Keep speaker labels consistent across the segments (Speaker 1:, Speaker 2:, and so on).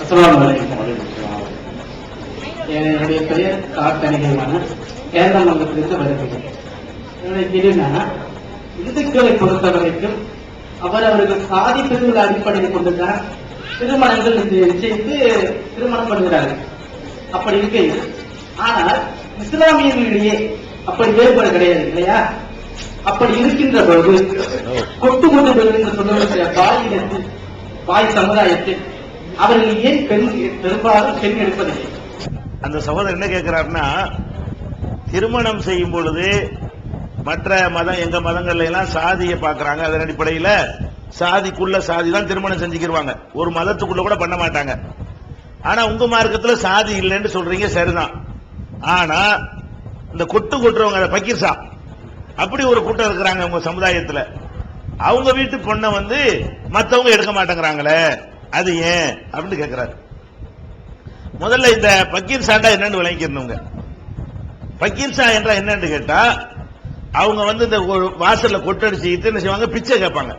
Speaker 1: அஸ்ஸலாமு அலைக்கும் வரஹ்மத்துல்லாஹி. என்னுடைய பெயர் காத்தணிகமான கேரள மாநிலத்திலிருந்து வருகிறேன். என்னுடைய கேள்வினா, இந்துக்களை பொறுத்த வரைக்கும் அவரவர்கள் சாதி பிரிவுகள் அடிப்படையில் கொண்டுதான் திருமணங்கள் நிச்சயித்து திருமணம் பண்ணுகிறார்கள். அப்படி இருக்கையில் ஆனால் இஸ்லாமியர்களிடையே அப்படி வேறுபாடு கிடையாது இல்லையா? அப்படி இருக்கின்ற போது கொட்டுமுட்டு என்று சொல்லக்கூடிய பாய் சமுதாயத்தில் அவர்கள் ஏன் பெரும்பாலும் பெண் எடுப்பதில்லை?
Speaker 2: அந்த சகோதரர் என்ன கேட்கிறாருன்னா, திருமணம் செய்யும் பொழுது மற்ற மதம் எங்க மதங்கள்ல எல்லாம் சாதியை பாக்குறாங்க. அதன் அடிப்படையில் சாதிக்குள்ள சாதி தான் திருமணம் செஞ்சுக்கிடுவாங்க, ஒரு மதத்துக்குள்ள கூட பண்ண மாட்டாங்க. ஆனா உங்க மார்க்கத்துல சாதி இல்லைன்னு சொல்றீங்க, சரிதான். ஆனா இந்த கொட்டுறவங்க பக்கீர்சா அப்படி ஒரு கூட்டம் இருக்கிறாங்க உங்க சமுதாயத்துல. அவங்க வீட்டு பொண்ணை மத்தவங்க எடுக்க மாட்டேங்கிறாங்களே, அது ஏன் அப்படின்னு கேட்கிறாரு. முதல்ல இந்த பக்கீர் சாண்டா என்னன்னு விளங்கிக்கணுங்க. பக்கீர் சா என்ற என்னன்னு கேட்டா, அவங்க இந்த வாசல்ல கொட்டடிச்சுக்கிட்டு என்ன செய்வாங்க, பிச்சை கேட்பாங்க.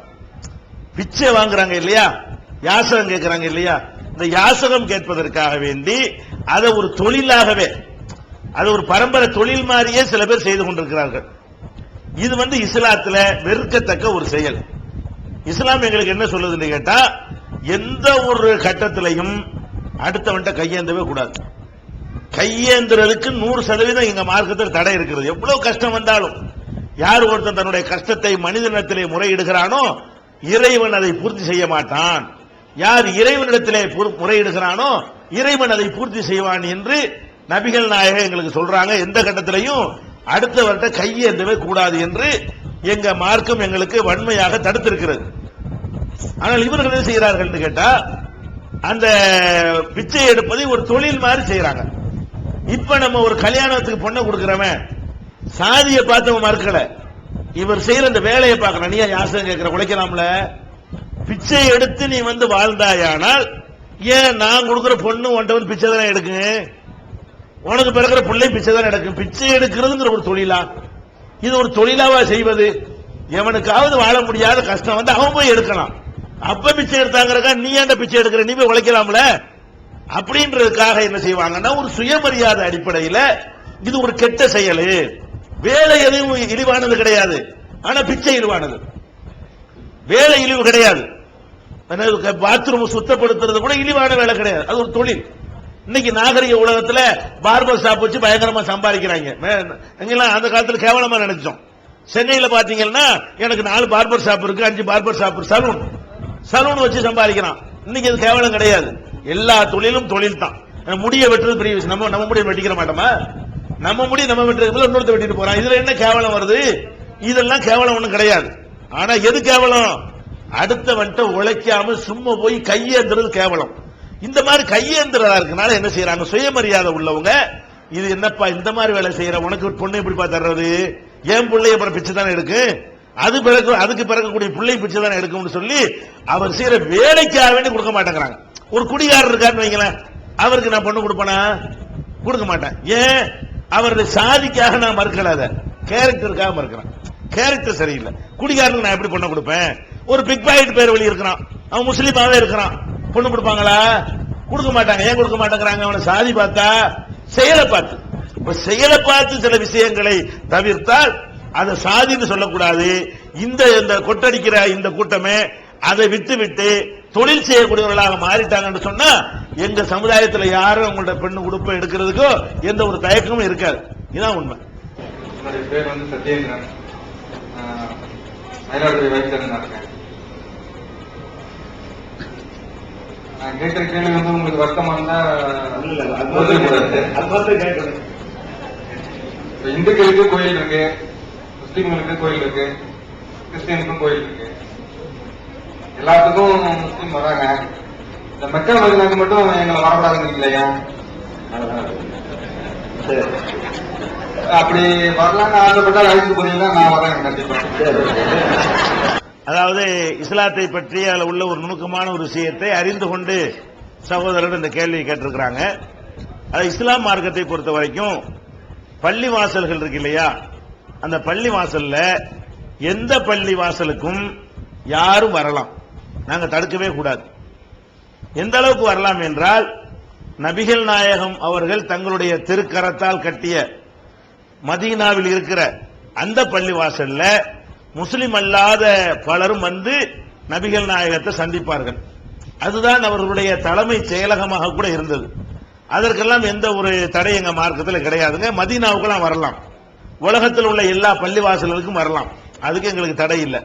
Speaker 2: பிச்சை வாங்குறாங்க இல்லையா, யாசகம் கேட்கிறாங்க இல்லையா. இந்த யாசகம் கேட்பதற்காக வேண்டி அதை ஒரு தொழிலாகவே, அது ஒரு பரம்பரை தொழில் மாதிரியே சில பேர் செய்து கொண்டிருக்கிறார்கள். இது இஸ்லாத்துல வெறுக்கத்தக்க ஒரு செயல். இஸ்லாம் எங்களுக்கு என்ன சொல்லுதுன்னு கேட்டா, எந்த ஒரு கட்டத்திலையும் அடுத்தவன்ட்ட கையேந்தவே கூடாது. கையேந்துறதுக்கு 100% எங்க மார்க்கத்தில் தடை இருக்கிறது. எவ்வளவு கஷ்டம் வந்தாலும், யார் ஒருத்தன் தன்னுடைய கஷ்டத்தை மனிதனிடத்திலே முறையிடுகிறானோ இறைவன் அதை பூர்த்தி செய்ய மாட்டான். யார் இறைவனிடத்திலே முறையிடுகிறானோ இறைவன் அதை பூர்த்தி செய்வான் என்று நபிகள் நாயகம் எங்களுக்கு சொல்றாங்க. எந்த கட்டத்திலையும் அடுத்தவர்கிட்ட கையேந்தவே கூடாது என்று எங்க மார்க்கம் எங்களுக்கு வன்மையாக தடுத்திருக்கிறது. ஆனால் இவர்கள் என்ன செய்கிறார்கள் கேட்டா, அந்த பிச்சை எடுப்பதை ஒரு தொழில் மாதிரி செய்யறாங்க. இப்ப நம்ம ஒரு கல்யாணத்துக்கு பொண்ணை கொடுக்கிறவன் சாதியை பார்த்தவன் மறுக்கல, இவர் செய்யற அந்த வேலையை பார்க்கணும். நீ யாசகம் கேட்கிற உழைக்கலாம்ல, பிச்சை எடுத்து நீ வாழ்ந்தாயானால் ஏன் நான் கொடுக்கிற பொண்ணு ஒன்றவன் பிச்சை தானே எடுக்குங்க, உனக்கு பிறகுற பிள்ளை பிச்சை தான் எடுக்கும். பிச்சை எடுக்கிறதுங்கிற ஒரு தொழிலா? இது ஒரு தொழிலாவா செய்வது? எவனுக்காவது வாழ முடியாத கஷ்டம் அவன் போய் எடுக்கலாம். அப்ப பிச்சை எடுத்தாங்க, நீ ஏன் பிச்சை எடுக்கிற, நீ போய் உழைக்கலாம்ல அப்படின்றதுக்காக என்ன செய்வாங்கன்னா, ஒரு சுயமரியாதை அடிப்படையில் இது ஒரு கெட்ட செயல். வேலை எதுவும் இழிவானது கிடையாது, ஆனா பிச்சை இழிவானது. வேலை இழிவு கிடையாது, பாத்ரூம் சுத்தப்படுத்துறது கூட இழிவான வேலை கிடையாது, அது ஒரு தொழில். இன்னைக்கு நாகரிக உலகத்துல பார்பர் ஷாப் வச்சு பயங்கரமா சம்பாதிக்கிறாங்க. அந்த காலத்துல கேவலமா நினைச்சோம். சென்னையில பாத்தீங்கன்னா எனக்கு 4 பார்பர் ஷாப் இருக்கு, 5 பார்பர் ஷாப், சலூன் வச்சு சம்பாதிக்கிறான். இன்னைக்கு அது கேவலம் கிடையாது, எல்லா தொழிலும் தொழில் தான். முடிய வெட்டுறது பெரிய விஷயம். நம்ம முடிய வெட்டிக்கிற மாட்டோமா? நம்ம முடி நம்ம வெட்டுறது இன்னொருத்த வெட்டிட்டு போறான். இதுல என்ன கேவலம் வருது? இதெல்லாம் கேவலம் ஒண்ணும் கிடையாது. ஆனா எது கேவலம்? அடுத்தவன்ட்ட உழைக்காம சும்மா போய் கையேந்துறது கேவலம். இந்த மாதிரி கையேந்திரதா இருக்கனால என்ன செய்யறாங்க, சுயமரியாதை உள்ளவங்க, இது என்னப்பா இந்த மாதிரி வேலை செய்யற, உனக்கு பொண்ணு எப்படிப்பா தர்றது, ஏன் பிள்ளைய அப்புறம் பிச்சை தானே எடுக்கு, அது பிறகு அதுக்கு பிறக்கக்கூடிய பிள்ளை பிச்சை தானே எடுக்கும்னு சொல்லி அவர் செய்யற வேலைக்காக வேண்டி கொடுக்க மாட்டேங்கிறாங்க. ஒரு குடிகாரர் இருக்காருன்னு வைங்களேன், அவருக்கு நான் பொண்ணு கொடுப்பேனா? கொடுக்க மாட்டேன். ஏன்? அவருடைய சாதிக்காக நான் மறுக்கல, அதை கேரக்டருக்காக மறுக்கிறேன். கேரக்டர் சரியில்லை. குடிகாரனுக்கு நான் எப்படி பொண்ணு கொடுப்பேன்? ஒரு பிக் பாக்கெட் பேர் வழி இருக்கிறான், அவன் முஸ்லீமாவே இருக்கிறான், பொண்ணு கொடுப்பாங்களா? கொடுக்க மாட்டாங்க. ஏன் கொடுக்க மாட்டேங்கிறாங்க? அவனை சாதி பார்த்தா, செயலை பார்த்து. செயலை பார்த்து சில விஷயங்களை தவிர்த்தால் அதை சாதின்னு சொல்லக்கூடாது. இந்த கொட்டடிக்கிற இந்த கூட்டமே அதை விட்டு விட்டு தொழில் செய்யக்கூடியவர்களாக மாறிட்டாங்கன்னு சொன்னா எங்க சமுதாயத்தில் யாரும் உங்களோட பெண்ணு உடுப்பை எடுக்கிறதுக்கோ எந்த ஒரு தயக்கமும் இருக்காது. இதுதான் உண்மை.
Speaker 3: என்னுடைய பேர் சத்யேந்திரன், மயிலாடுதுறை வைத்தியர் இருக்கேன். நான் கேட்கிற கேள்வி உங்களுக்கு வருத்தமா இருந்தா இந்துக்களுக்கு கோயில் இருக்கு, முஸ்லீம்களுக்கு கோயில் இருக்கு, கிறிஸ்டியனுக்கும் கோயில் இருக்கு. எல்லாத்துக்கும் முஸ்லீம் வராங்க. இந்த மெக்கா மதினாக்கு மட்டும் எங்களை வரக்கூடாதுன்னு இல்லையா? அப்படி வரலான்னு ஆசைப்பட்டா அழைத்து போனீங்கன்னா நான் வரேன் கண்டிப்பா.
Speaker 2: அதாவது இஸ்லாத்தை பற்றி அதில் உள்ள ஒரு நுணுக்கமான ஒரு விஷயத்தை அறிந்து கொண்டு சகோதரர் இந்த கேள்வியை கேட்டிருக்கிறாங்க. அது இஸ்லாம் மார்க்கத்தை பொறுத்த வரைக்கும் பள்ளி வாசல்கள் இருக்கு இல்லையா, அந்த பள்ளி வாசல்ல எந்த பள்ளி வாசலுக்கும் யாரும் வரலாம், நாங்க தடுக்கவே கூடாது. எந்த அளவுக்கு வரலாம் என்றால், நபிகள் நாயகம் அவர்கள் தங்களுடைய திருக்கரத்தால் கட்டிய மதீனாவில் இருக்கிற அந்த பள்ளிவாசல்ல முஸ்லிம் அல்லாத பலரும் வந்து நபிகள் நாயகத்தை சந்திப்பார்கள். அதுதான் அவர்களுடைய தலைமை செயலகமாக கூட இருந்தது. அதற்கெல்லாம் எந்த ஒரு தடை எங்க மார்க்கத்தில் கிடையாதுங்க. மதீனாவுக்கெல்லாம் வரலாம், உலகத்தில் உள்ள எல்லா பள்ளிவாசல்களுக்கும் வரலாம், அதுக்கு எங்களுக்கு தடை இல்லை.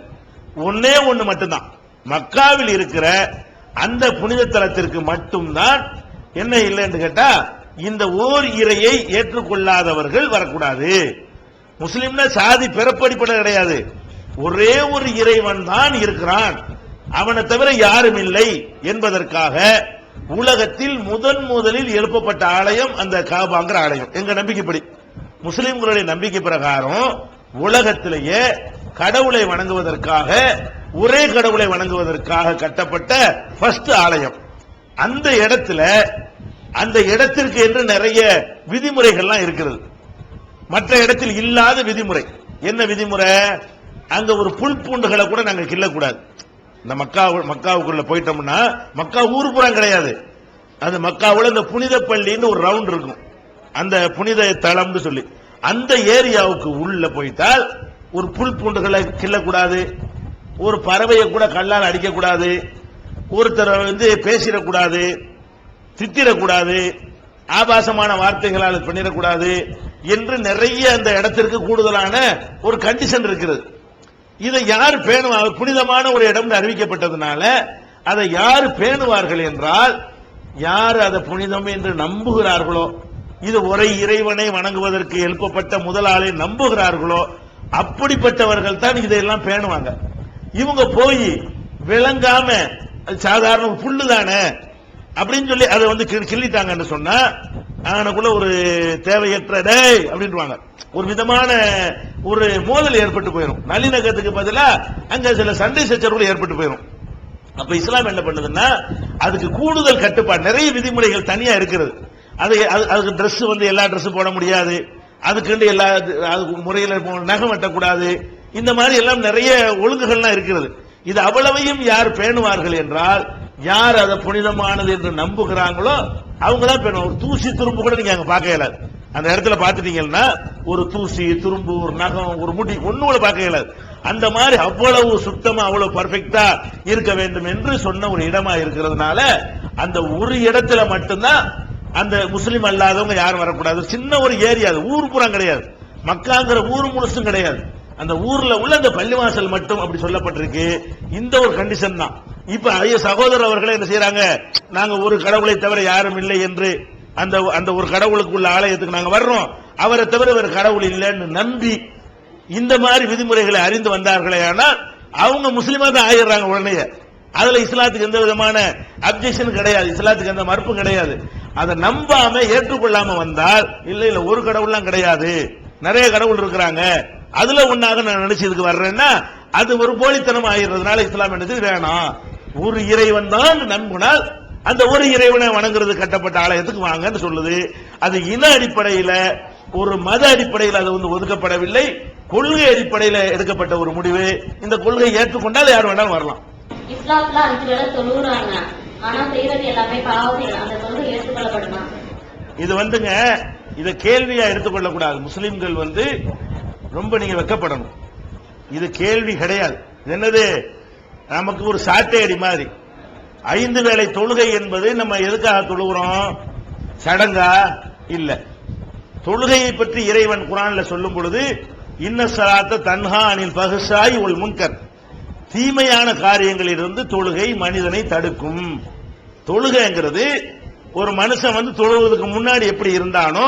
Speaker 2: ஒன்னே ஒண்ணு மட்டும்தான், மக்காவில் இருக்கிற அந்த புனித தலத்திற்கு மட்டும்தான் என்ன இல்லைன்னு கேட்டா, இந்த ஓர் இறையை ஏற்றுக்கொள்ளாதவர்கள் வரக்கூடாது. முஸ்லிம்னா சாதி பிறப்படிப்பட கிடையாது, ஒரே ஒரு இறைவன் தான் இருக்கிறான், அவனை தவிர யாரும் இல்லை என்பதற்காக உலகத்தில் முதலில் எழுப்பப்பட்ட ஆலயம் அந்த காபாங்கிற ஆலயம். எங்க நம்பிக்கைப்படி, முஸ்லிம்களுடைய நம்பிக்கை பிரகாரம் உலகத்திலேயே கடவுளை வணங்குவதற்காக, ஒரே கடவுளை வணங்குவதற்காக கட்டப்பட்ட ஃபர்ஸ்ட் ஆலயம். அந்த இடத்துல, அந்த இடத்திற்கு என்று நிறைய விதிமுறைகள்லாம் இருக்கிறது, மற்ற இடத்தில் இல்லாத விதிமுறை. என்ன விதிமுறை? அங்க ஒரு புல் பூண்டுகளை கூட நாங்க கிள்ளக்கூடாது. இந்த மக்காவுக்குள்ள போயிட்டோம்னா, மக்கா ஊர் புறம் கிடையாது, அந்த மக்காவுல இந்த புனித பள்ளின்னு ஒரு ரவுண்ட் இருக்கும், அந்த புனித தளம்னு சொல்லி அந்த ஏரியாவுக்கு உள்ள போயிட்டால் ஒரு புல் பூண்டுகளை கிள்ளக்கூடாது, ஒரு பறவையை கூட கல்லால் அடிக்கக்கூடாது, ஒருத்தரை பேசிடக்கூடாது, திட்டிடக்கூடாது, ஆபாசமான வார்த்தைகளால் பண்ணிடக்கூடாது என்று நிறைய அந்த இடத்திற்கு கூடுதலான ஒரு கண்டிஷன் இருக்கிறது. இதை யார் பேணுவாங்க? புனிதமான ஒரு இடம் அறிவிக்கப்பட்டதுனால அதை யார் பேணுவார்கள் என்றால், யார் அதை புனிதம் என்று நம்புகிறார்களோ, இது ஒரே இறைவனை வணங்குவதற்கு எழுப்பப்பட்ட முதலாளை நம்புகிறார்களோ, அப்படிப்பட்டவர்கள் தான் இதையெல்லாம் பேணுவாங்க. இவங்க போய் விளங்காம சாதாரண புல்லு தானே அப்படின்னு சொல்லி அதை கிள்ளிட்டாங்கன்னு சொன்னா, அவனுக்குள்ள ஒரு தேவையற்ற டேய் அப்படின்வாங்க, ஒரு விதமான ஒரு மோதல் ஏற்பட்டு போயிடும். நல்லிணக்கத்துக்கு பதிலா அங்க சில சண்டை சச்சரவுகள் ஏற்பட்டு போயிடும். அப்ப இஸ்லாம் என்ன பண்ணுதுன்னா, அதுக்கு கூடுதல் கட்டுப்பாடு, நிறைய விதிமுறைகள் தனியா இருக்கிறது. அதுக்கு ட்ரெஸ் எல்லா ட்ரெஸ் போட முடியாது, அதுக்கு எல்லா முறையில் நகம் வெட்டக்கூடாது, இந்த மாதிரி எல்லாம் நிறைய ஒழுங்குகள்லாம் இருக்கிறது. இது அவ்வளவையும் யார் பேணுவார்கள் என்றால், யார் அதை புனிதமானது என்று நம்புகிறாங்களோ அவங்க தான் பேணுவாங்க. ஒரு தூசி துரும்பு கூட நீங்க அங்க பார்க்க இயலாது. அந்த இடத்துல பார்த்துட்டீங்கன்னா ஒரு தூசி துரும்பு, ஒரு நகம், ஒரு முடி ஒண்ணு கூட பார்க்க இயலாது. அந்த மாதிரி அவ்வளவு சுத்தமா, அவ்வளவு பர்ஃபெக்டா இருக்க வேண்டும் என்று சொன்ன ஒரு இடமா இருக்கிறதுனால, அந்த ஒரு இடத்துல மட்டும்தான் அந்த முஸ்லிம் அல்லாதவங்க யாரும் வரக்கூடாது. சின்ன ஒரு ஏரியா, அது ஊர் புறம் கிடையாது, மக்காங்கிற ஊர் முழுசும் கிடையாது, அந்த ஊர்ல உள்ள அந்த பள்ளிவாசல் மட்டும் அப்படி சொல்லப்பட்டிருக்கு. இந்த ஒரு கண்டிஷன் தான். இப்ப ஐயா சகோதரர் அவர்களே என்ன செய்யறாங்க, நாங்க ஒரு கடவுளை தவிர யாரும் இல்லை என்று அந்த ஒரு கடவுளுக்குள்ள ஆலயத்துக்கு நாங்க வர்றோம், அவரை தவிர வேறு கடவுள் இல்லைன்னு நம்பி இந்த மாதிரி விதிமுறைகளை அறிந்து வந்தார்களே, ஆனால் அவங்க முஸ்லிமா தான் ஆயிடுறாங்க உடனே. அதுல இஸ்லாத்துக்கு எந்த விதமான அப்ஜெக்ஷன் கிடையாது, இஸ்லாத்துக்கு எந்த மறுப்பும் கிடையாது. அதை நம்பாம ஏற்றுக்கொள்ளாம வந்தால், இல்ல ஒரு கடவுள்லாம் கிடையாது, நிறைய கடவுள் இருக்கிறாங்க, அதுல ஒன்னாக நான் நினைச்சு இதுக்கு வர்றேன்னா அது ஒரு போலித்தனம் ஆகிறதுனால இஸ்லாம் என்னது வேணாம், ஒரு இறைவன் தான் நம்பினால் அந்த ஒரு இறைவனை வணங்குறது கட்டப்பட்ட ஆலயத்துக்கு வாங்கன்னு சொல்லுது. அது இன அடிப்படையில், ஒரு மத அடிப்படையில் அது ஒதுக்கப்படவில்லை, கொள்கை அடிப்படையில் எடுக்கப்பட்ட ஒரு முடிவு. இந்த கொள்கையை ஏற்றுக்கொண்டால் யார் வேணாலும் வரலாம்.
Speaker 4: இஸ்லாத்துல 5 வேளை தொழுகிறாங்க, ஆனா செய்யறது எல்லாமே பாவம், அந்த கொள்கை ஏற்றுக்கொள்ளப்படுமா?
Speaker 2: இது இதை கேள்வியா எடுத்துக்கொள்ளக்கூடாது. முஸ்லிம்கள் ரொம்ப நீங்க வெக்கப்படணும். இது கேள்வி கிடையாது. என்னது, நமக்கு ஒரு சாட்டை அடி மாதிரி. 5 வேளை தொழுகை என்பது நம்ம எதுக்காக தொழுகிறோம்? சடங்கா? இல்ல. தொழுகையை பற்றி இறைவன் குர்ஆன்ல சொல்லும் பொழுது, இன்ன ஸலாத்த தன்ஹா அனில் ஃபஹ்ஷாய் வல் முன்கர், தீமையான காரியங்களிலிருந்து தொழுகை மனிதனை தடுக்கும். தொழுகைங்கிறது ஒரு மனுஷன் தொழுவதற்கு முன்னாடி எப்படி இருந்தானோ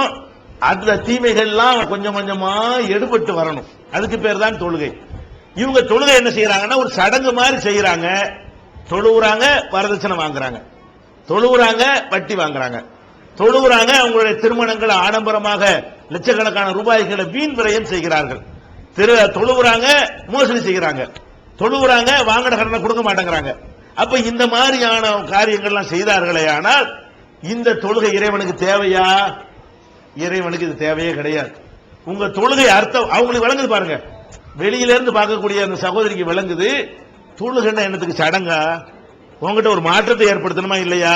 Speaker 2: அந்த தீமைகள்லாம் கொஞ்சம் கொஞ்சமா எடுபட்டு வரணும், அதுக்கு பேர் தான் தொழுகை. இவங்க தொழுகை என்ன செய்யறாங்கன்னா ஒரு சடங்கு மாதிரி செய்யறாங்க. தொழுவுறாங்க, வரதட்சணை வாங்குறாங்க, தொழுவுறாங்க, வட்டி வாங்குறாங்க, தொழுவுறாங்க, அவங்களுடைய திருமணங்களை ஆடம்பரமாக லட்சக்கணக்கான ரூபாய்களை வீண் விரயம் செய்கிறார்கள், தொழுவுறாங்க, மோசடி செய்கிறாங்க, தொழுவுறாங்க, வாங்கின கடனை கொடுக்க மாட்டேங்கிறாங்க. அப்ப இந்த மாதிரியான காரியங்கள்லாம் செய்தார்களே, ஆனால் இந்த தொழுகை இறைவனுக்கு தேவையா? இறைவனுக்கு இது தேவையே கிடையாது. உங்க தொழுகை அர்த்தம் அவங்களுக்கு விளங்குது பாருங்க, வெளியில இருந்து பார்க்கக்கூடிய அந்த சகோதரிக்கு விளங்குது. தொழுகைன்னா என்னத்துக்கு? சடங்கா? உங்ககிட்ட ஒரு மாற்றத்தை ஏற்படுத்தணுமா இல்லையா?